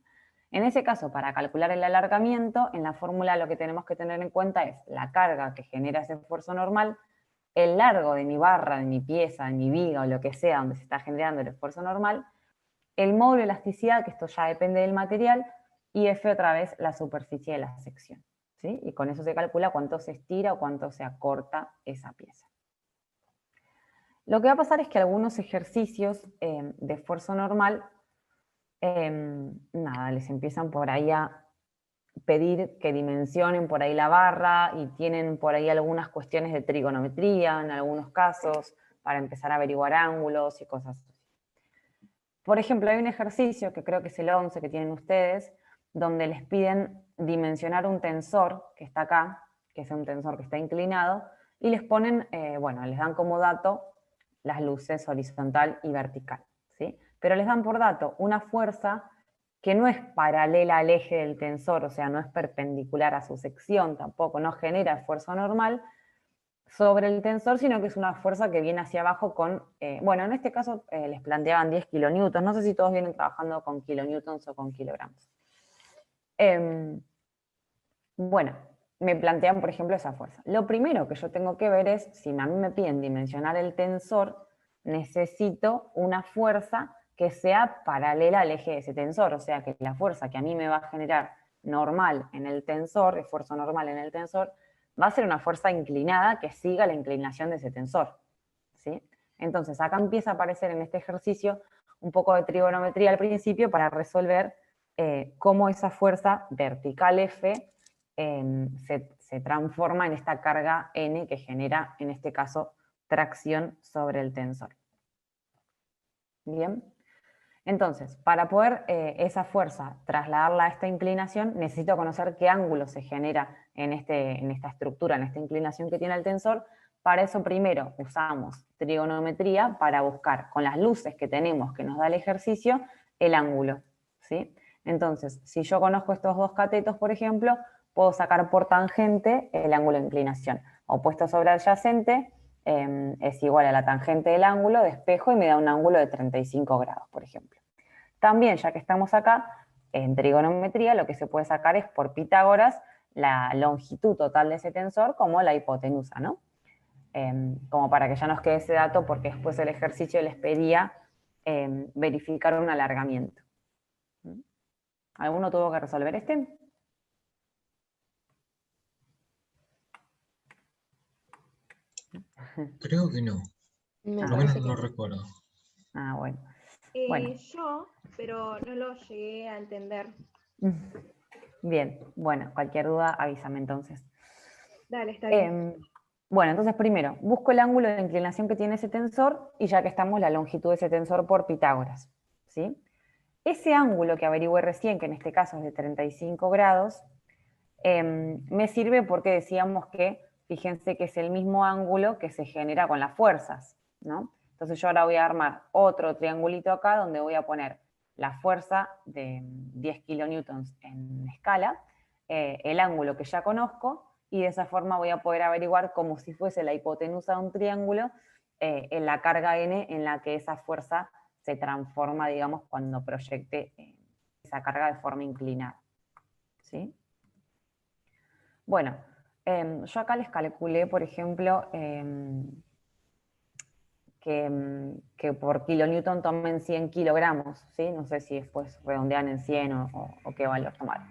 En ese caso, para calcular el alargamiento, en la fórmula lo que tenemos que tener en cuenta es la carga que genera ese esfuerzo normal, el largo de mi barra, de mi pieza, de mi viga o lo que sea donde se está generando el esfuerzo normal, el módulo de elasticidad, que esto ya depende del material, y F otra vez la superficie de la sección. ¿Sí? Y con eso se calcula cuánto se estira o cuánto se acorta esa pieza. Lo que va a pasar es que algunos ejercicios de esfuerzo normal, nada, les empiezan por ahí a pedir que dimensionen por ahí la barra y tienen por ahí algunas cuestiones de trigonometría en algunos casos para empezar a averiguar ángulos y cosas así. Por ejemplo, hay un ejercicio que creo que es el 11 que tienen ustedes, donde les piden dimensionar un tensor que está acá, que es un tensor que está inclinado, y les ponen, bueno, les dan como dato las luces horizontal y vertical, ¿sí? Pero les dan por dato una fuerza que no es paralela al eje del tensor, o sea, no es perpendicular a su sección, tampoco, no genera esfuerzo normal sobre el tensor, sino que es una fuerza que viene hacia abajo con, bueno, en este caso les planteaban 10 kilonewtons, no sé si todos vienen trabajando con kilonewtons o con kilogramos. Bueno, me plantean, por ejemplo, esa fuerza. Lo primero que yo tengo que ver es, si a mí me piden dimensionar el tensor, necesito una fuerza que sea paralela al eje de ese tensor, o sea, que la fuerza que a mí me va a generar normal en el tensor, esfuerzo normal en el tensor, va a ser una fuerza inclinada que siga la inclinación de ese tensor, ¿sí? Entonces, acá empieza a aparecer en este ejercicio un poco de trigonometría al principio para resolver cómo esa fuerza vertical F se transforma en esta carga N que genera, en este caso, tracción sobre el tensor. Bien. Entonces, para poder esa fuerza trasladarla a esta inclinación, necesito conocer qué ángulo se genera en esta estructura, en esta inclinación que tiene el tensor. Para eso primero usamos trigonometría para buscar con las luces que tenemos que nos da el ejercicio el ángulo, ¿sí? Entonces, si yo conozco estos dos catetos, por ejemplo, puedo sacar por tangente el ángulo de inclinación. Opuesto sobre adyacente es igual a la tangente del ángulo, despejo y me da un ángulo de 35 grados, por ejemplo. También, ya que estamos acá, en trigonometría lo que se puede sacar es por Pitágoras la longitud total de ese tensor como la hipotenusa, ¿no? Como para que ya nos quede ese dato, porque después el ejercicio les pedía verificar un alargamiento. ¿Alguno tuvo que resolver este? Creo que no. Me Por lo parece menos no que recuerdo. Ah, bueno. Bueno. Yo, pero no lo llegué a entender. Bien, bueno, cualquier duda avísame entonces. Dale, está bien. Bueno, entonces primero, busco el ángulo de inclinación que tiene ese tensor y ya que estamos, la longitud de ese tensor por Pitágoras, ¿sí? Ese ángulo que averigüé recién, que en este caso es de 35 grados, me sirve porque decíamos que, fíjense que es el mismo ángulo que se genera con las fuerzas, ¿no? Entonces yo ahora voy a armar otro triangulito acá donde voy a poner la fuerza de 10 kilonewtons en escala, el ángulo que ya conozco, y de esa forma voy a poder averiguar como si fuese la hipotenusa de un triángulo en la carga N en la que esa fuerza se transforma, digamos, cuando proyecte esa carga de forma inclinada. ¿Sí? Bueno, yo acá les calculé, por ejemplo, que por kilonewton tomen 100 kilogramos, ¿sí? No sé si después redondean en 100 o qué valor tomar.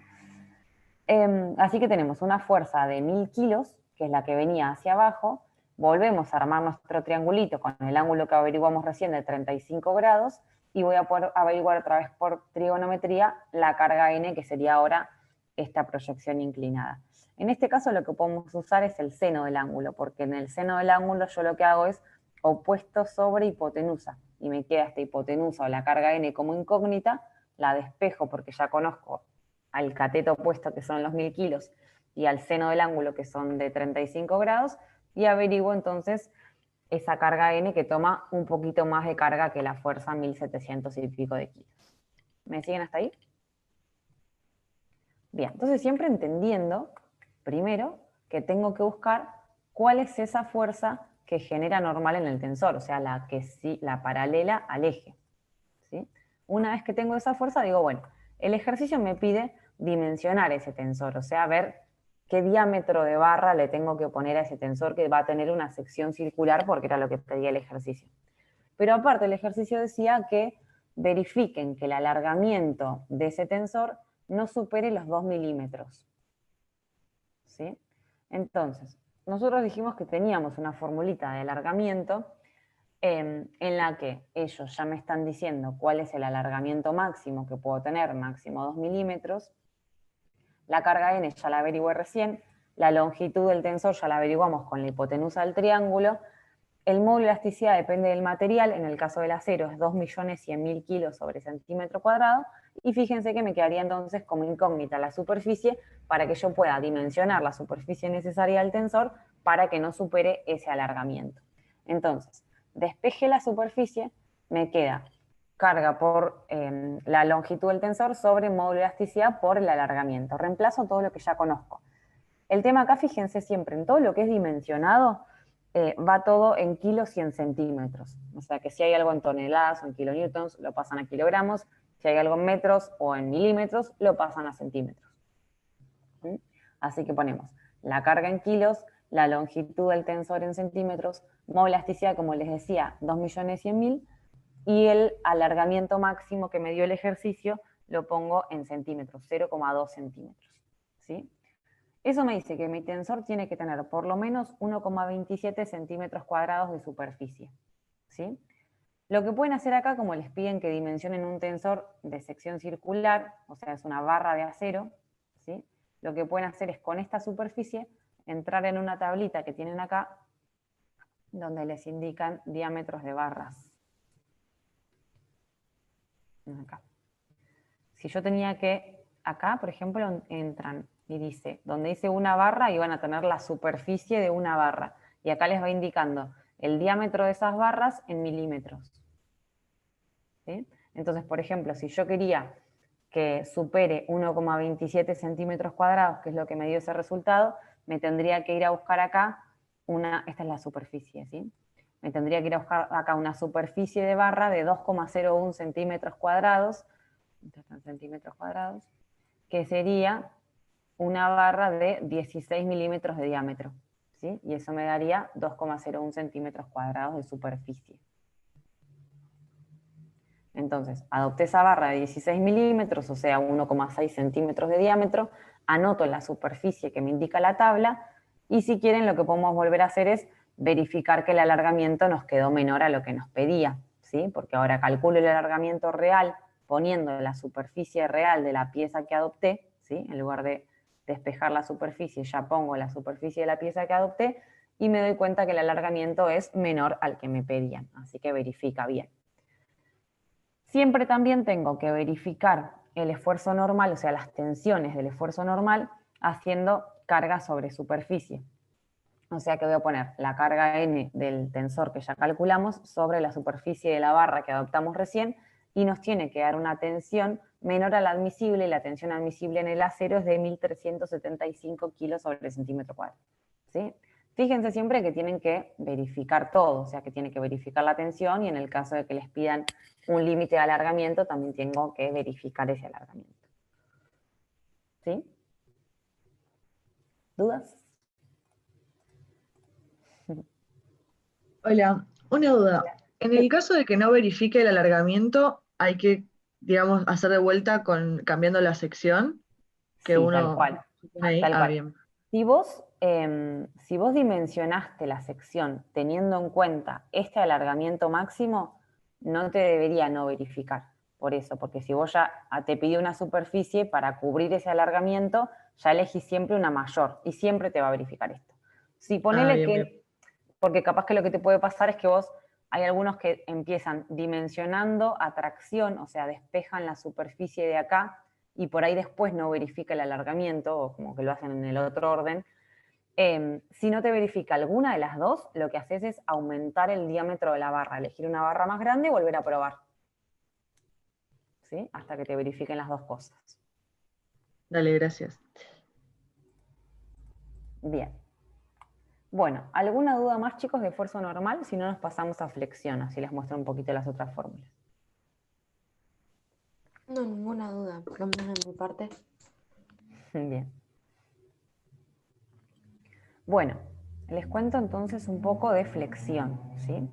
Así que tenemos una fuerza de 1000 kilos, que es la que venía hacia abajo. Volvemos a armar nuestro triangulito con el ángulo que averiguamos recién de 35 grados y voy a poder averiguar otra vez por trigonometría la carga N, que sería ahora esta proyección inclinada. En este caso lo que podemos usar es el seno del ángulo, porque en el seno del ángulo yo lo que hago es opuesto sobre hipotenusa, y me queda esta hipotenusa o la carga N como incógnita, la despejo porque ya conozco al cateto opuesto, que son los 1000 kilos, y al seno del ángulo, que son de 35 grados, y averiguo entonces esa carga N que toma un poquito más de carga que la fuerza 1700 y pico de kilos. ¿Me siguen hasta ahí? Bien, entonces siempre entendiendo, primero, que tengo que buscar cuál es esa fuerza que genera normal en el tensor, o sea, la paralela al eje. ¿Sí? Una vez que tengo esa fuerza, digo, bueno, el ejercicio me pide dimensionar ese tensor, o sea, ver qué diámetro de barra le tengo que poner a ese tensor que va a tener una sección circular, porque era lo que pedía el ejercicio. Pero aparte, el ejercicio decía que verifiquen que el alargamiento de ese tensor no supere los 2 milímetros. ¿Sí? Entonces, nosotros dijimos que teníamos una formulita de alargamiento en la que ellos ya me están diciendo cuál es el alargamiento máximo que puedo tener, máximo 2 milímetros. La carga N ya la averigué recién, la longitud del tensor ya la averiguamos con la hipotenusa del triángulo. El módulo de elasticidad depende del material, en el caso del acero es 2.100.000 kilos sobre centímetro cuadrado, y fíjense que me quedaría entonces como incógnita la superficie para que yo pueda dimensionar la superficie necesaria del tensor para que no supere ese alargamiento. Entonces, despeje la superficie, me queda carga por la longitud del tensor sobre módulo de elasticidad por el alargamiento. Reemplazo todo lo que ya conozco. El tema acá, fíjense siempre, en todo lo que es dimensionado, va todo en kilos y en centímetros. O sea que si hay algo en toneladas o en kilonewtons, lo pasan a kilogramos. Si hay algo en metros o en milímetros, lo pasan a centímetros. ¿Sí? Así que ponemos la carga en kilos, la longitud del tensor en centímetros, módulo de elasticidad, como les decía, 2.100.000, y el alargamiento máximo que me dio el ejercicio lo pongo en centímetros, 0,2 centímetros. ¿Sí? Eso me dice que mi tensor tiene que tener por lo menos 1,27 centímetros cuadrados de superficie. ¿Sí? Lo que pueden hacer acá, como les piden que dimensionen un tensor de sección circular, o sea, es una barra de acero, ¿sí? Lo que pueden hacer es con esta superficie entrar en una tablita que tienen acá, donde les indican diámetros de barras. Acá. Si yo tenía que, acá, por ejemplo, entran y dice, donde dice una barra, y van a tener la superficie de una barra. Y acá les va indicando el diámetro de esas barras en milímetros. ¿Sí? Entonces, por ejemplo, si yo quería que supere 1,27 centímetros cuadrados, que es lo que me dio ese resultado, me tendría que ir a buscar acá esta es la superficie, ¿sí? Me tendría que ir a buscar acá una superficie de barra de 2,01 centímetros cuadrados, que sería una barra de 16 milímetros de diámetro, ¿sí? Y eso me daría 2,01 centímetros cuadrados de superficie. Entonces, adopté esa barra de 16 milímetros, o sea, 1,6 centímetros de diámetro, anoto la superficie que me indica la tabla, y si quieren lo que podemos volver a hacer es verificar que el alargamiento nos quedó menor a lo que nos pedía, ¿sí? Porque ahora calculo el alargamiento real poniendo la superficie real de la pieza que adopté, ¿sí? En lugar de despejar la superficie, ya pongo la superficie de la pieza que adopté, y me doy cuenta que el alargamiento es menor al que me pedían, así que verifica bien. Siempre también tengo que verificar el esfuerzo normal, o sea, las tensiones del esfuerzo normal, haciendo carga sobre superficie. O sea que voy a poner la carga N del tensor que ya calculamos sobre la superficie de la barra que adoptamos recién, y nos tiene que dar una tensión menor a la admisible, y la tensión admisible en el acero es de 1.375 kilos sobre centímetro cuadrado. ¿Sí? Fíjense siempre que tienen que verificar todo, o sea que tienen que verificar la tensión, y en el caso de que les pidan un límite de alargamiento, también tengo que verificar ese alargamiento. ¿Sí? ¿Dudas? Hola, una duda. En el caso de que no verifique el alargamiento, hay que, digamos, hacer de vuelta cambiando la sección que Sí, uno tal cual. pone ahí. Tal cual. Bien. Si vos dimensionaste la sección teniendo en cuenta este alargamiento máximo, no te debería no verificar. Por eso, porque si vos ya te pidió una superficie para cubrir ese alargamiento, ya elegís siempre una mayor y siempre te va a verificar esto. Si ponele Bien, que, bien. porque capaz que lo que te puede pasar es que hay algunos que empiezan dimensionando a tracción, o sea, despejan la superficie de acá y por ahí después no verifica el alargamiento, o como que lo hacen en el otro orden, si no te verifica alguna de las dos, lo que haces es aumentar el diámetro de la barra, elegir una barra más grande y volver a probar. ¿Sí? Hasta que te verifiquen las dos cosas. Dale, gracias. Bien. Bueno, ¿alguna duda más, chicos, de esfuerzo normal? Si no, nos pasamos a flexión, así les muestro un poquito las otras fórmulas. No, ninguna duda, por lo menos de mi parte. Bien. Bueno, les cuento entonces un poco de flexión, ¿sí?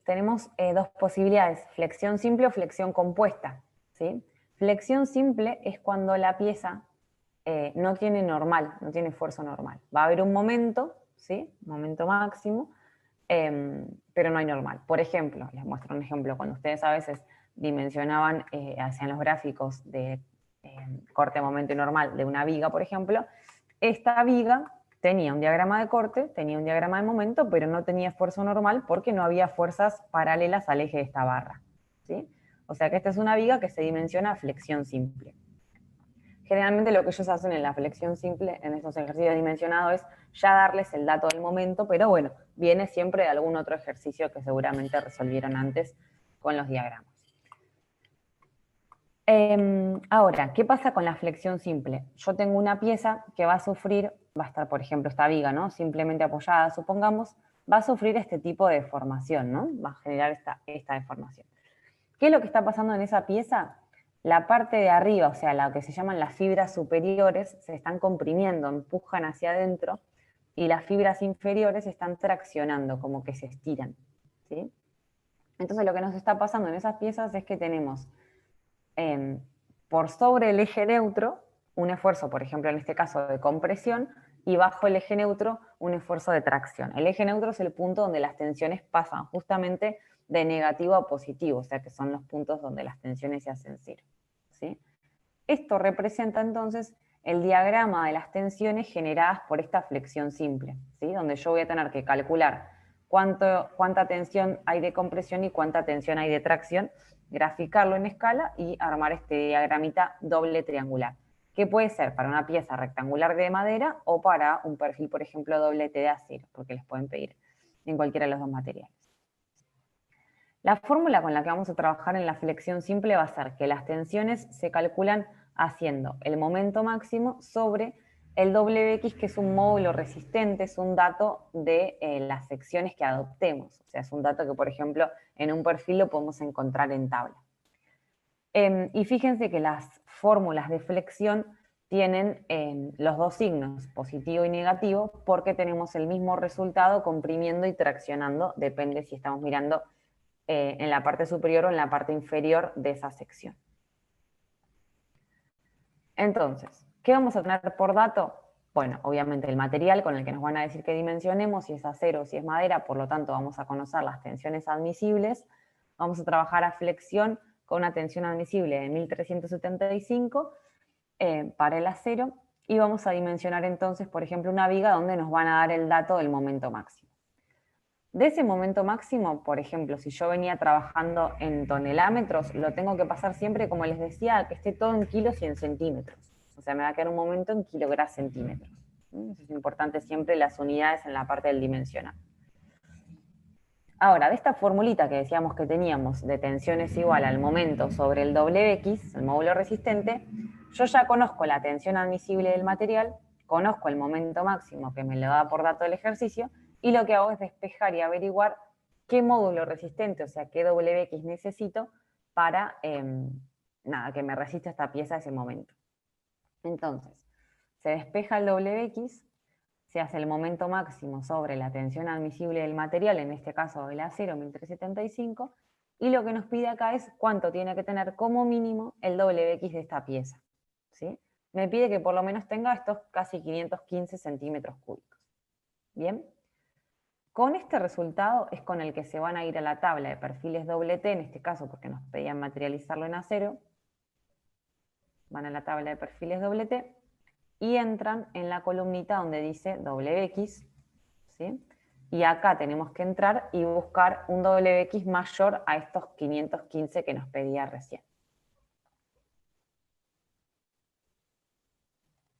Tenemos dos posibilidades, flexión simple o flexión compuesta, ¿sí? Flexión simple es cuando la pieza no tiene normal, no tiene esfuerzo normal. Va a haber un momento, ¿sí? Momento máximo, pero no hay normal. Por ejemplo, les muestro un ejemplo, cuando ustedes a veces dimensionaban, hacían los gráficos de corte, momento y normal de una viga, por ejemplo, esta viga tenía un diagrama de corte, tenía un diagrama de momento, pero no tenía esfuerzo normal porque no había fuerzas paralelas al eje de esta barra, ¿sí? O sea que esta es una viga que se dimensiona a flexión simple. Generalmente lo que ellos hacen en la flexión simple, en estos ejercicios dimensionados, es ya darles el dato del momento, pero bueno, viene siempre de algún otro ejercicio que seguramente resolvieron antes con los diagramas. Ahora, ¿qué pasa con la flexión simple? Yo tengo una pieza que va a sufrir, va a estar, por ejemplo, esta viga, ¿no? Simplemente apoyada, supongamos, va a sufrir este tipo de deformación, ¿no? Va a generar esta deformación. ¿Qué es lo que está pasando en esa pieza? La parte de arriba, o sea, lo que se llaman las fibras superiores, se están comprimiendo, empujan hacia adentro, y las fibras inferiores están traccionando, como que se estiran, ¿sí? Entonces lo que nos está pasando en esas piezas es que tenemos por sobre el eje neutro un esfuerzo, por ejemplo, en este caso de compresión, y bajo el eje neutro un esfuerzo de tracción. El eje neutro es el punto donde las tensiones pasan justamente de negativo a positivo, o sea que son los puntos donde las tensiones se hacen cero, ¿sí? Esto representa entonces el diagrama de las tensiones generadas por esta flexión simple, ¿sí? Donde yo voy a tener que calcular cuánta tensión hay de compresión y cuánta tensión hay de tracción, graficarlo en escala y armar este diagramita doble triangular, que puede ser para una pieza rectangular de madera o para un perfil, por ejemplo, doble T de acero, porque les pueden pedir en cualquiera de los dos materiales. La fórmula con la que vamos a trabajar en la flexión simple va a ser que las tensiones se calculan haciendo el momento máximo sobre el WX, que es un módulo resistente, es un dato de las secciones que adoptemos. O sea, es un dato que, por ejemplo, en un perfil lo podemos encontrar en tabla. Y fíjense que las fórmulas de flexión tienen los dos signos, positivo y negativo, porque tenemos el mismo resultado comprimiendo y traccionando, depende si estamos mirando en la parte superior o en la parte inferior de esa sección. Entonces, ¿qué vamos a tener por dato? Bueno, obviamente el material con el que nos van a decir que dimensionemos, si es acero o si es madera, por lo tanto vamos a conocer las tensiones admisibles. Vamos a trabajar a flexión con una tensión admisible de 1375 para el acero, y vamos a dimensionar entonces, por ejemplo, una viga donde nos van a dar el dato del momento máximo. De ese momento máximo, por ejemplo, si yo venía trabajando en tonelámetros, lo tengo que pasar siempre, como les decía, que esté todo en kilos y en centímetros. O sea, me va a quedar un momento en kilogramos centímetros. Eso es importante siempre, las unidades en la parte del dimensional. Ahora, de esta formulita que decíamos que teníamos de tensión es igual al momento sobre el WX, el módulo resistente, yo ya conozco la tensión admisible del material, conozco el momento máximo que me lo da por dato del ejercicio, y lo que hago es despejar y averiguar qué módulo resistente, o sea, qué WX necesito para que me resista esta pieza a ese momento. Entonces, se despeja el WX, se hace el momento máximo sobre la tensión admisible del material, en este caso el acero 1375, y lo que nos pide acá es cuánto tiene que tener como mínimo el WX de esta pieza, ¿sí? Me pide que por lo menos tenga estos casi 515 centímetros cúbicos. ¿Bien? Con este resultado es con el que se van a ir a la tabla de perfiles doble T, en este caso porque nos pedían materializarlo en acero. Van a la tabla de perfiles doble T y entran en la columnita donde dice WX, ¿sí? Y acá tenemos que entrar y buscar un WX mayor a estos 515 que nos pedía recién.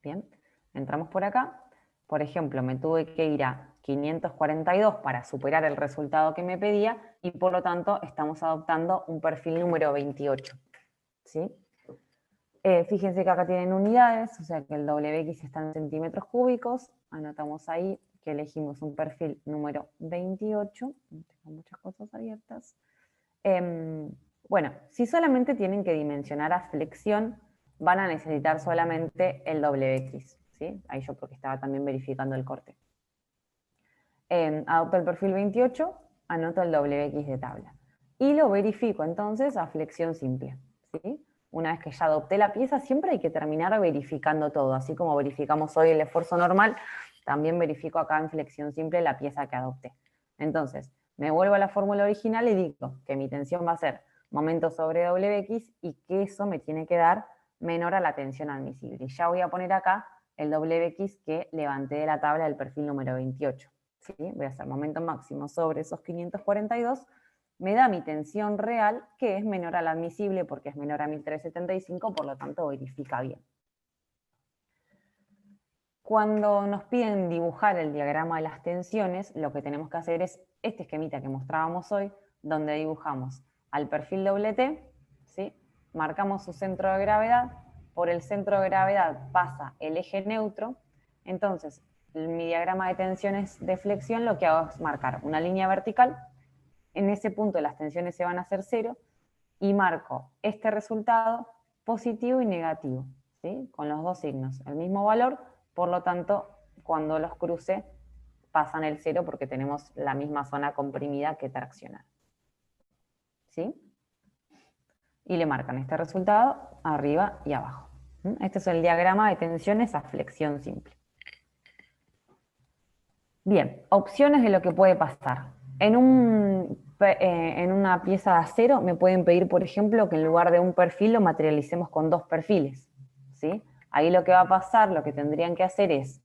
Bien, entramos por acá. Por ejemplo, me tuve que ir a 542 para superar el resultado que me pedía y por lo tanto estamos adoptando un perfil número 28. ¿Sí? Fíjense que acá tienen unidades, o sea que el WX está en centímetros cúbicos. Anotamos ahí que elegimos un perfil número 28. Tengo muchas cosas abiertas. Bueno, si solamente tienen que dimensionar a flexión, van a necesitar solamente el WX. ¿Sí? Ahí yo porque estaba también verificando el corte. Adopto el perfil 28, anoto el WX de tabla. Y lo verifico entonces a flexión simple. ¿Sí? Una vez que ya adopté la pieza, siempre hay que terminar verificando todo. Así como verificamos hoy el esfuerzo normal, también verifico acá en flexión simple la pieza que adopté. Entonces, me vuelvo a la fórmula original y digo que mi tensión va a ser momento sobre WX y que eso me tiene que dar menor a la tensión admisible. Y ya voy a poner acá el WX que levanté de la tabla del perfil número 28. ¿Sí? Voy a hacer momento máximo sobre esos 542, me da mi tensión real, que es menor a la admisible porque es menor a 1375, por lo tanto verifica bien. Cuando nos piden dibujar el diagrama de las tensiones, lo que tenemos que hacer es este esquemita que mostrábamos hoy, donde dibujamos al perfil WT, ¿sí? Marcamos su centro de gravedad, por el centro de gravedad pasa el eje neutro, entonces mi diagrama de tensiones de flexión lo que hago es marcar una línea vertical, en ese punto las tensiones se van a hacer 0, y marco este resultado positivo y negativo, ¿sí? Con los dos signos, el mismo valor, por lo tanto, cuando los cruce pasan el 0 porque tenemos la misma zona comprimida que traccionar. ¿Sí? Y le marcan este resultado arriba y abajo. Este es el diagrama de tensiones a flexión simple. Bien, opciones de lo que puede pasar. En una pieza de acero me pueden pedir, por ejemplo, que en lugar de un perfil lo materialicemos con dos perfiles. ¿Sí? Ahí lo que va a pasar, lo que tendrían que hacer es,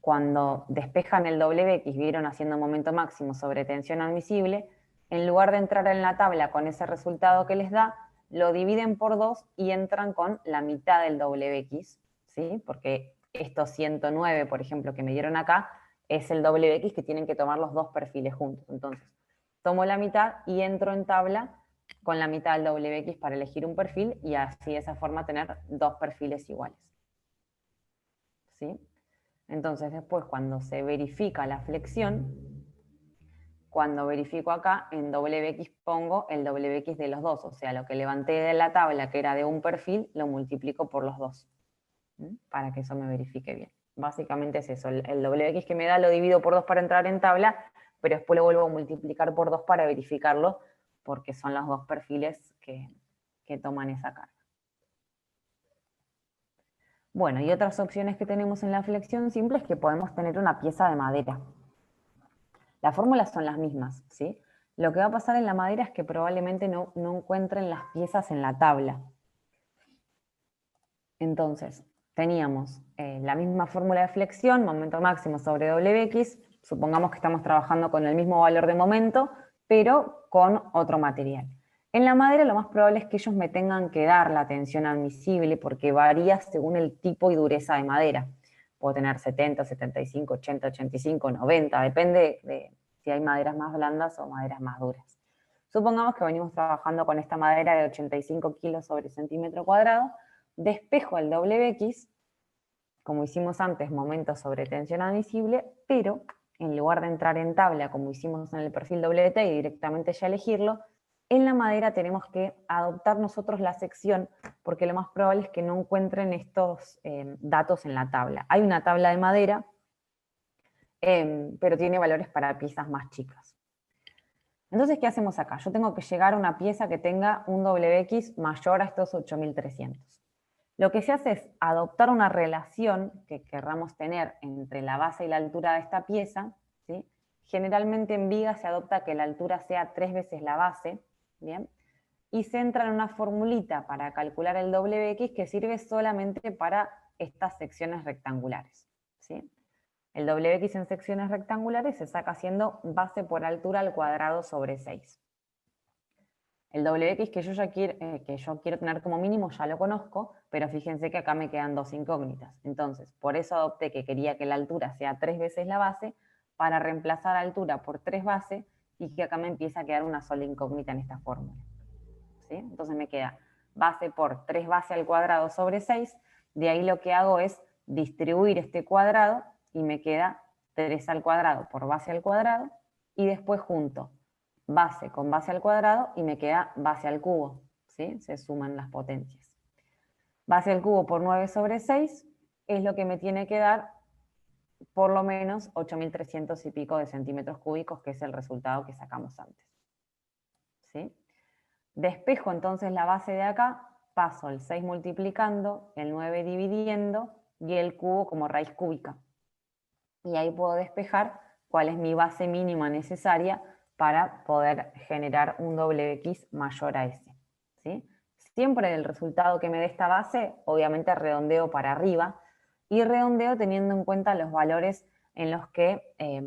cuando despejan el WX, vieron haciendo momento máximo sobre tensión admisible, en lugar de entrar en la tabla con ese resultado que les da, lo dividen por 2 y entran con la mitad del WX, ¿sí? Porque estos 109, por ejemplo, que me dieron acá, es el WX que tienen que tomar los dos perfiles juntos. Entonces, tomo la mitad y entro en tabla con la mitad del WX para elegir un perfil y así de esa forma tener dos perfiles iguales. ¿Sí? Entonces después cuando se verifica la flexión, cuando verifico acá, en WX pongo el WX de los dos, o sea, lo que levanté de la tabla que era de un perfil, lo multiplico por los dos, para que eso me verifique bien. Básicamente es eso, el WX que me da lo divido por 2 para entrar en tabla, pero después lo vuelvo a multiplicar por 2 para verificarlo, porque son los dos perfiles que toman esa carga. Bueno, y otras opciones que tenemos en la flexión simple es que podemos tener una pieza de madera. Las fórmulas son las mismas, ¿sí? Lo que va a pasar en la madera es que probablemente no encuentren las piezas en la tabla. Entonces, teníamos la misma fórmula de flexión, momento máximo sobre WX, supongamos que estamos trabajando con el mismo valor de momento, pero con otro material. En la madera lo más probable es que ellos me tengan que dar la tensión admisible porque varía según el tipo y dureza de madera. Puedo tener 70, 75, 80, 85, 90, depende de si hay maderas más blandas o maderas más duras. Supongamos que venimos trabajando con esta madera de 85 kilos sobre centímetro cuadrado, despejo el WX, como hicimos antes, momento sobre tensión admisible, pero en lugar de entrar en tabla como hicimos en el perfil WT y directamente ya elegirlo, en la madera tenemos que adoptar nosotros la sección porque lo más probable es que no encuentren estos datos en la tabla. Hay una tabla de madera, pero tiene valores para piezas más chicas. Entonces, ¿qué hacemos acá? Yo tengo que llegar a una pieza que tenga un WX mayor a estos 8300. Lo que se hace es adoptar una relación que querramos tener entre la base y la altura de esta pieza, ¿sí? Generalmente en viga se adopta que la altura sea 3 veces la base, ¿bien? Y se entra en una formulita para calcular el WX que sirve solamente para estas secciones rectangulares, ¿sí? El WX en secciones rectangulares se saca haciendo base por altura al cuadrado sobre 6. El WX que yo quiero tener como mínimo ya lo conozco, pero fíjense que acá me quedan dos incógnitas. Entonces, por eso adopté que quería que la altura sea 3 veces la base, para reemplazar altura por 3 bases, y que acá me empieza a quedar una sola incógnita en esta fórmula. ¿Sí? Entonces me queda base por 3 base al cuadrado sobre 6, de ahí lo que hago es distribuir este cuadrado, y me queda 3 al cuadrado por base al cuadrado, y después junto base con base al cuadrado y me queda base al cubo, ¿sí? Se suman las potencias. Base al cubo por 9 sobre 6 es lo que me tiene que dar por lo menos 8.300 y pico de centímetros cúbicos, que es el resultado que sacamos antes. ¿Sí? Despejo entonces la base de acá, paso el 6 multiplicando, el 9 dividiendo y el cubo como raíz cúbica. Y ahí puedo despejar cuál es mi base mínima necesaria para poder generar un WX mayor a ese. ¿Sí? Siempre el resultado que me dé esta base, obviamente redondeo para arriba, y redondeo teniendo en cuenta los valores en los que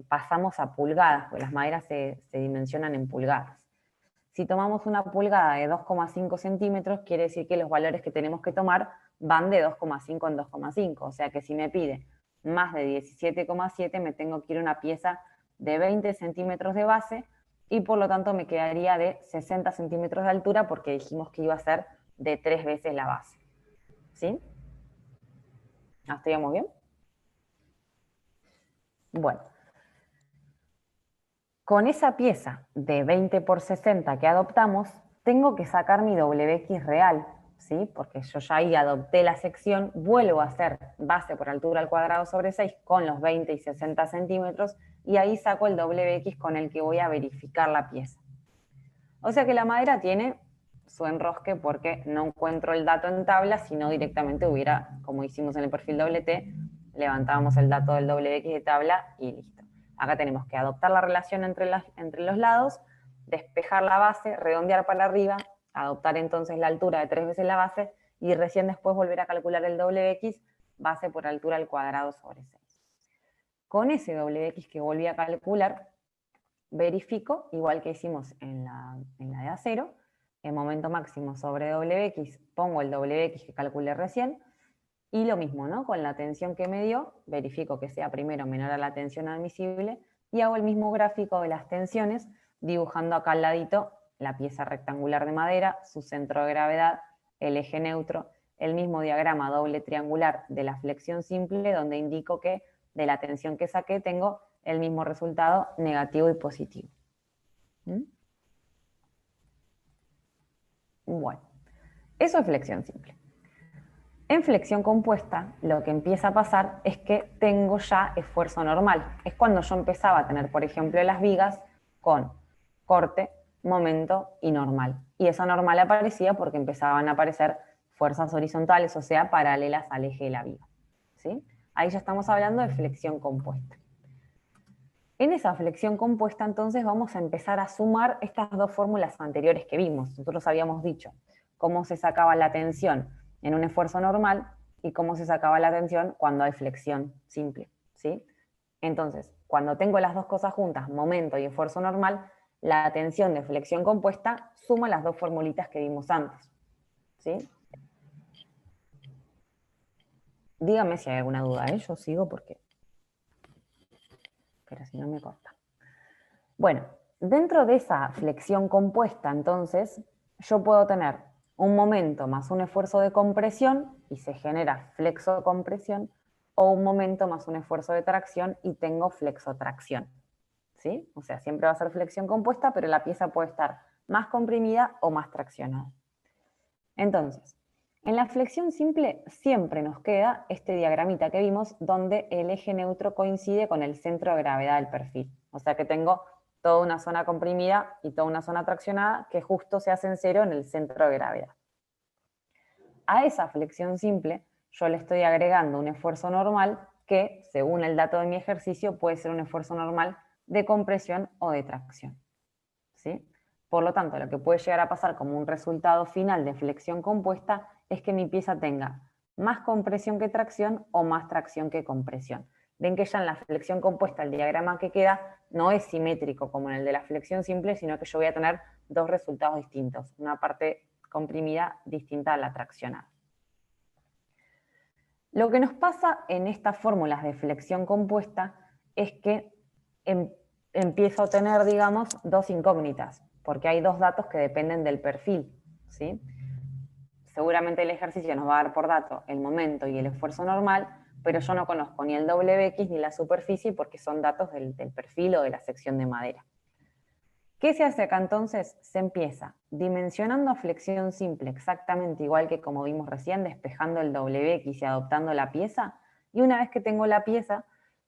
pasamos a pulgadas, porque las maderas se dimensionan en pulgadas. Si tomamos una pulgada de 2,5 centímetros, quiere decir que los valores que tenemos que tomar van de 2,5 en 2,5, o sea que si me pide más de 17,7 me tengo que ir a una pieza de 20 centímetros de base, y por lo tanto me quedaría de 60 centímetros de altura, porque dijimos que iba a ser de 3 veces la base. ¿Sí? ¿Hasta ahí vamos bien? Bueno. Con esa pieza de 20 por 60 que adoptamos, tengo que sacar mi WX real, ¿sí? Porque yo ya ahí adopté la sección, vuelvo a hacer base por altura al cuadrado sobre 6 con los 20 y 60 centímetros, y ahí saco el WX con el que voy a verificar la pieza. O sea que la madera tiene su enrosque, porque no encuentro el dato en tabla, sino directamente hubiera, como hicimos en el perfil WT, levantábamos el dato del WX de tabla y listo. Acá tenemos que adoptar la relación entre los lados, despejar la base, redondear para arriba, adoptar entonces la altura de 3 veces la base, y recién después volver a calcular el WX, base por altura al cuadrado sobre 6. Con ese WX que volví a calcular, verifico, igual que hicimos en la de acero, el momento máximo sobre WX, pongo el WX que calculé recién, y lo mismo, ¿no? Con la tensión que me dio, verifico que sea primero menor a la tensión admisible, y hago el mismo gráfico de las tensiones, dibujando acá al ladito la pieza rectangular de madera, su centro de gravedad, el eje neutro, el mismo diagrama doble triangular de la flexión simple, donde indico que de la tensión que saqué tengo el mismo resultado, negativo y positivo. ¿Mm? Bueno, eso es flexión simple. En flexión compuesta, lo que empieza a pasar es que tengo ya esfuerzo normal. Es cuando yo empezaba a tener, por ejemplo, las vigas con corte, momento y normal. Y eso normal aparecía porque empezaban a aparecer fuerzas horizontales, o sea, paralelas al eje de la viga. ¿Sí? Ahí ya estamos hablando de flexión compuesta. En esa flexión compuesta, entonces, vamos a empezar a sumar estas dos fórmulas anteriores que vimos. Nosotros habíamos dicho cómo se sacaba la tensión en un esfuerzo normal y cómo se sacaba la tensión cuando hay flexión simple, ¿sí? Entonces, cuando tengo las dos cosas juntas, momento y esfuerzo normal, la tensión de flexión compuesta suma las dos formulitas que vimos antes, ¿sí? Díganme si hay alguna duda, ¿eh? Yo sigo porque... pero si no me corta. Bueno, dentro de esa flexión compuesta, entonces, yo puedo tener un momento más un esfuerzo de compresión y se genera flexocompresión, o un momento más un esfuerzo de tracción y tengo flexotracción. ¿Sí? O sea, siempre va a ser flexión compuesta, pero la pieza puede estar más comprimida o más traccionada. Entonces, en la flexión simple siempre nos queda este diagramita que vimos, donde el eje neutro coincide con el centro de gravedad del perfil. O sea que tengo toda una zona comprimida y toda una zona traccionada que justo se hacen cero en el centro de gravedad. A esa flexión simple yo le estoy agregando un esfuerzo normal que, según el dato de mi ejercicio, puede ser un esfuerzo normal de compresión o de tracción. ¿Sí? Por lo tanto, lo que puede llegar a pasar como un resultado final de flexión compuesta es que mi pieza tenga más compresión que tracción o más tracción que compresión. ven que ya en la flexión compuesta el diagrama que queda no es simétrico como en el de la flexión simple, sino que yo voy a tener dos resultados distintos, una parte comprimida distinta a la traccionada. Lo que nos pasa en estas fórmulas de flexión compuesta es que empiezo a tener, digamos, dos incógnitas, porque hay dos datos que dependen del perfil, ¿sí? Seguramente el ejercicio nos va a dar por dato el momento y el esfuerzo normal, pero yo no conozco ni el WX ni la superficie porque son datos del perfil o de la sección de madera. ¿Qué se hace acá entonces? Se empieza dimensionando a flexión simple exactamente igual que como vimos recién, despejando el WX y adoptando la pieza, y una vez que tengo la pieza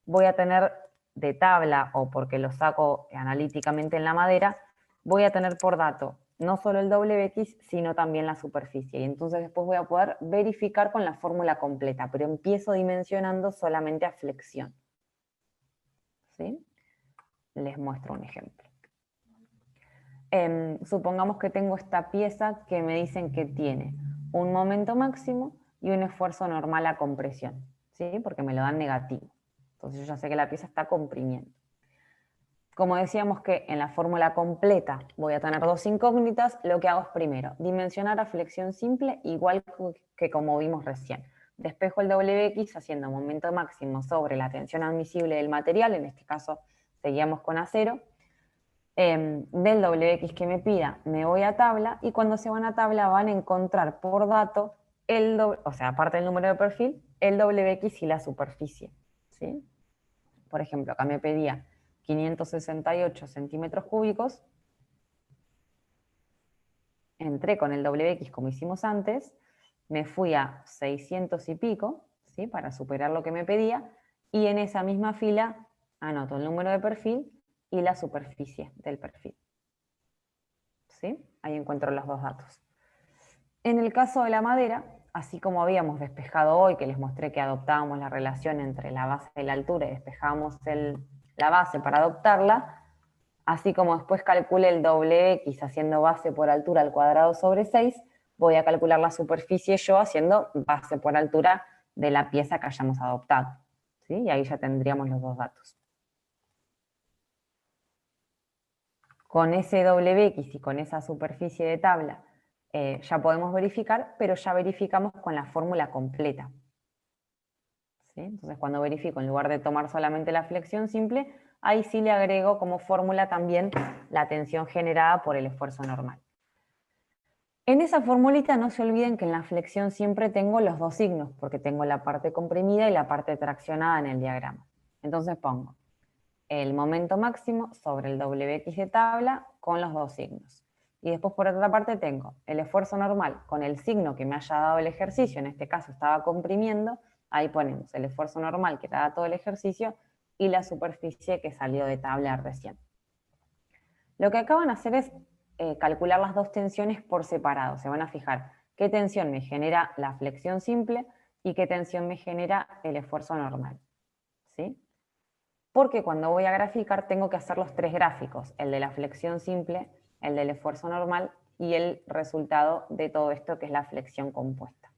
voy a tener de tabla, o porque lo saco analíticamente en la madera, voy a tener por dato no solo el WX, sino también la superficie, y entonces después voy a poder verificar con la fórmula completa, pero empiezo dimensionando solamente a flexión. ¿Sí? Les muestro un ejemplo. Supongamos que tengo esta pieza que me dicen que tiene un momento máximo y un esfuerzo normal a compresión, ¿sí? Porque me lo dan negativo. Entonces yo ya sé que la pieza está comprimiendo. Como decíamos que en la fórmula completa voy a tener dos incógnitas, lo que hago es primero dimensionar a flexión simple igual que como vimos recién. Despejo el WX haciendo momento máximo sobre la tensión admisible del material, en este caso seguíamos con acero. Del WX que me pida me voy a tabla, y cuando se van a tabla van a encontrar por dato, o sea, aparte del número de perfil, el WX y la superficie, ¿sí? Por ejemplo, acá me pedía 568 centímetros cúbicos, entré con el WX como hicimos antes, me fui a 600 y pico, ¿sí? Para superar lo que me pedía, y en esa misma fila anoto el número de perfil y la superficie del perfil. ¿Sí? Ahí encuentro los dos datos. En el caso de la madera, así como habíamos despejado hoy, que les mostré que adoptábamos la relación entre la base y la altura y despejábamos la base para adoptarla, así como después calculé el WX haciendo base por altura al cuadrado sobre 6, voy a calcular la superficie yo haciendo base por altura de la pieza que hayamos adoptado. ¿Sí? Y ahí ya tendríamos los dos datos. Con ese WX y con esa superficie de tabla ya podemos verificar, pero ya verificamos con la fórmula completa. ¿Sí? Entonces cuando verifico, en lugar de tomar solamente la flexión simple, ahí sí le agrego como fórmula también la tensión generada por el esfuerzo normal. En esa formulita no se olviden que en la flexión siempre tengo los dos signos, porque tengo la parte comprimida y la parte traccionada en el diagrama. Entonces pongo el momento máximo sobre el WX de tabla con los dos signos. Y después por otra parte tengo el esfuerzo normal con el signo que me haya dado el ejercicio, en este caso estaba comprimiendo, ahí ponemos el esfuerzo normal que da todo el ejercicio y la superficie que salió de tabla recién. Lo que acaban de hacer es calcular las dos tensiones por separado. Se van a fijar qué tensión me genera la flexión simple y qué tensión me genera el esfuerzo normal. ¿Sí? Porque cuando voy a graficar tengo que hacer los tres gráficos, el de la flexión simple, el del esfuerzo normal y el resultado de todo esto que es la flexión compuesta.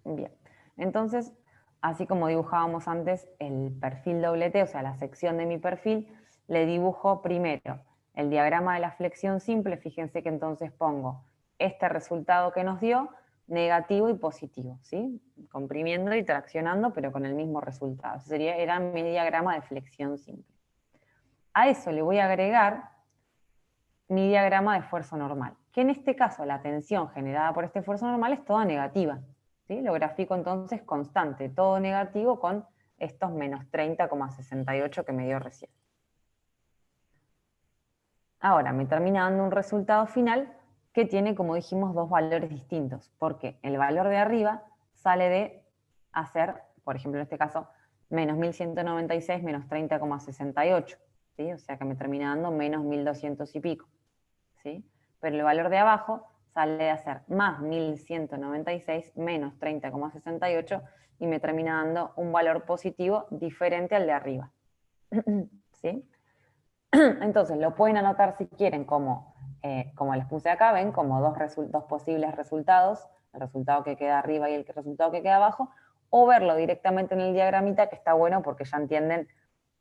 Bien, entonces, así como dibujábamos antes el perfil doble T, o sea, la sección de mi perfil, le dibujo primero el diagrama de la flexión simple. Fíjense que entonces pongo este resultado que nos dio, negativo y positivo, ¿sí? Comprimiendo y traccionando, pero con el mismo resultado. Era mi diagrama de flexión simple. A eso le voy a agregar mi diagrama de esfuerzo normal, que en este caso la tensión generada por este esfuerzo normal es toda negativa, ¿sí? Lo grafico entonces constante, todo negativo con estos menos 30,68 que me dio recién. Ahora me termina dando un resultado final que tiene, como dijimos, dos valores distintos, porque el valor de arriba sale de hacer, por ejemplo en este caso, menos 1196 menos 30,68, ¿sí? O sea que me termina dando menos 1200 y pico, ¿sí? Pero el valor de abajo sale de hacer más 1196 menos 30,68 y me termina dando un valor positivo diferente al de arriba. ¿Sí? Entonces lo pueden anotar si quieren como les puse acá, ven, como dos posibles resultados el resultado que queda arriba y el resultado que queda abajo, o verlo directamente en el diagramita, que está bueno porque ya entienden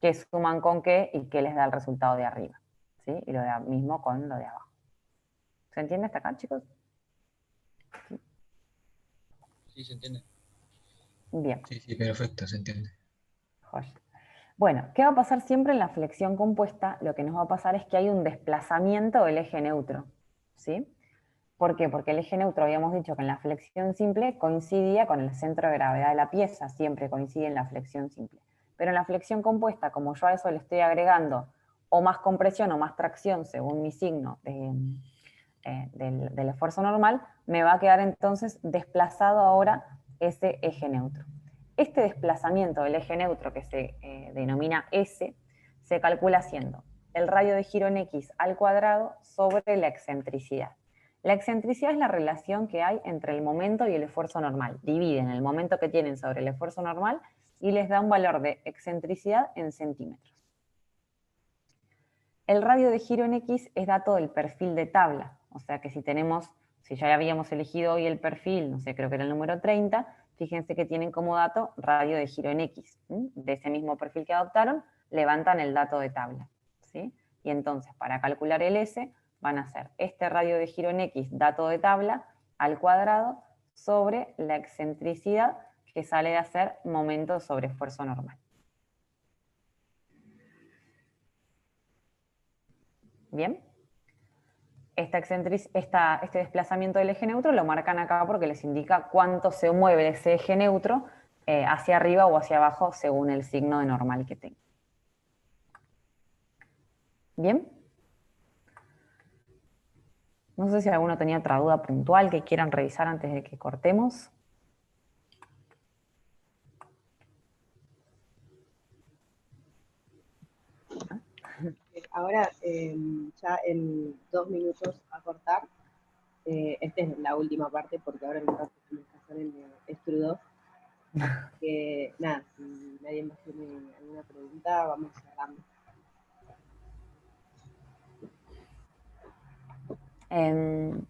qué suman con qué y qué les da el resultado de arriba, ¿sí? Y lo mismo con lo de abajo. ¿Se entiende hasta acá, chicos? Sí, se entiende. Bien. Sí, perfecto, se entiende. Joya. Bueno, ¿qué va a pasar siempre en la flexión compuesta? Lo que nos va a pasar es que hay un desplazamiento del eje neutro, ¿sí? ¿Por qué? Porque el eje neutro habíamos dicho que en la flexión simple coincidía con el centro de gravedad de la pieza, siempre coincide en la flexión simple. Pero en la flexión compuesta, como yo a eso le estoy agregando o más compresión o más tracción según mi signo del esfuerzo normal, me va a quedar entonces desplazado ahora ese eje neutro. Este desplazamiento del eje neutro, que se denomina S, se calcula haciendo el radio de giro en X al cuadrado sobre la excentricidad. La excentricidad es la relación que hay entre el momento y el esfuerzo normal. Dividen el momento que tienen sobre el esfuerzo normal y les da un valor de excentricidad en centímetros. El radio de giro en X es dato del perfil de tabla, o sea que si ya habíamos elegido hoy el perfil, no sé, creo que era el número 30, fíjense que tienen como dato radio de giro en X. De ese mismo perfil que adoptaron, levantan el dato de tabla, ¿sí? Y entonces, para calcular el S, van a hacer este radio de giro en X, dato de tabla, al cuadrado, sobre la excentricidad, que sale de hacer momento sobre esfuerzo normal. ¿Bien? Este desplazamiento del eje neutro lo marcan acá porque les indica cuánto se mueve ese eje neutro hacia arriba o hacia abajo según el signo de normal que tenga. ¿Bien? No sé si alguno tenía otra duda puntual que quieran revisar antes de que cortemos. Ahora, ya en 2 minutos a cortar. Esta es la última parte porque ahora en un rato tenemos que hacer el de Estrudo. Que nada, si nadie más tiene alguna pregunta, vamos cerrando.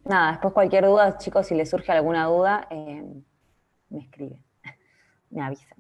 Nada, después cualquier duda, chicos, si les surge alguna duda, me escriben, me avisan.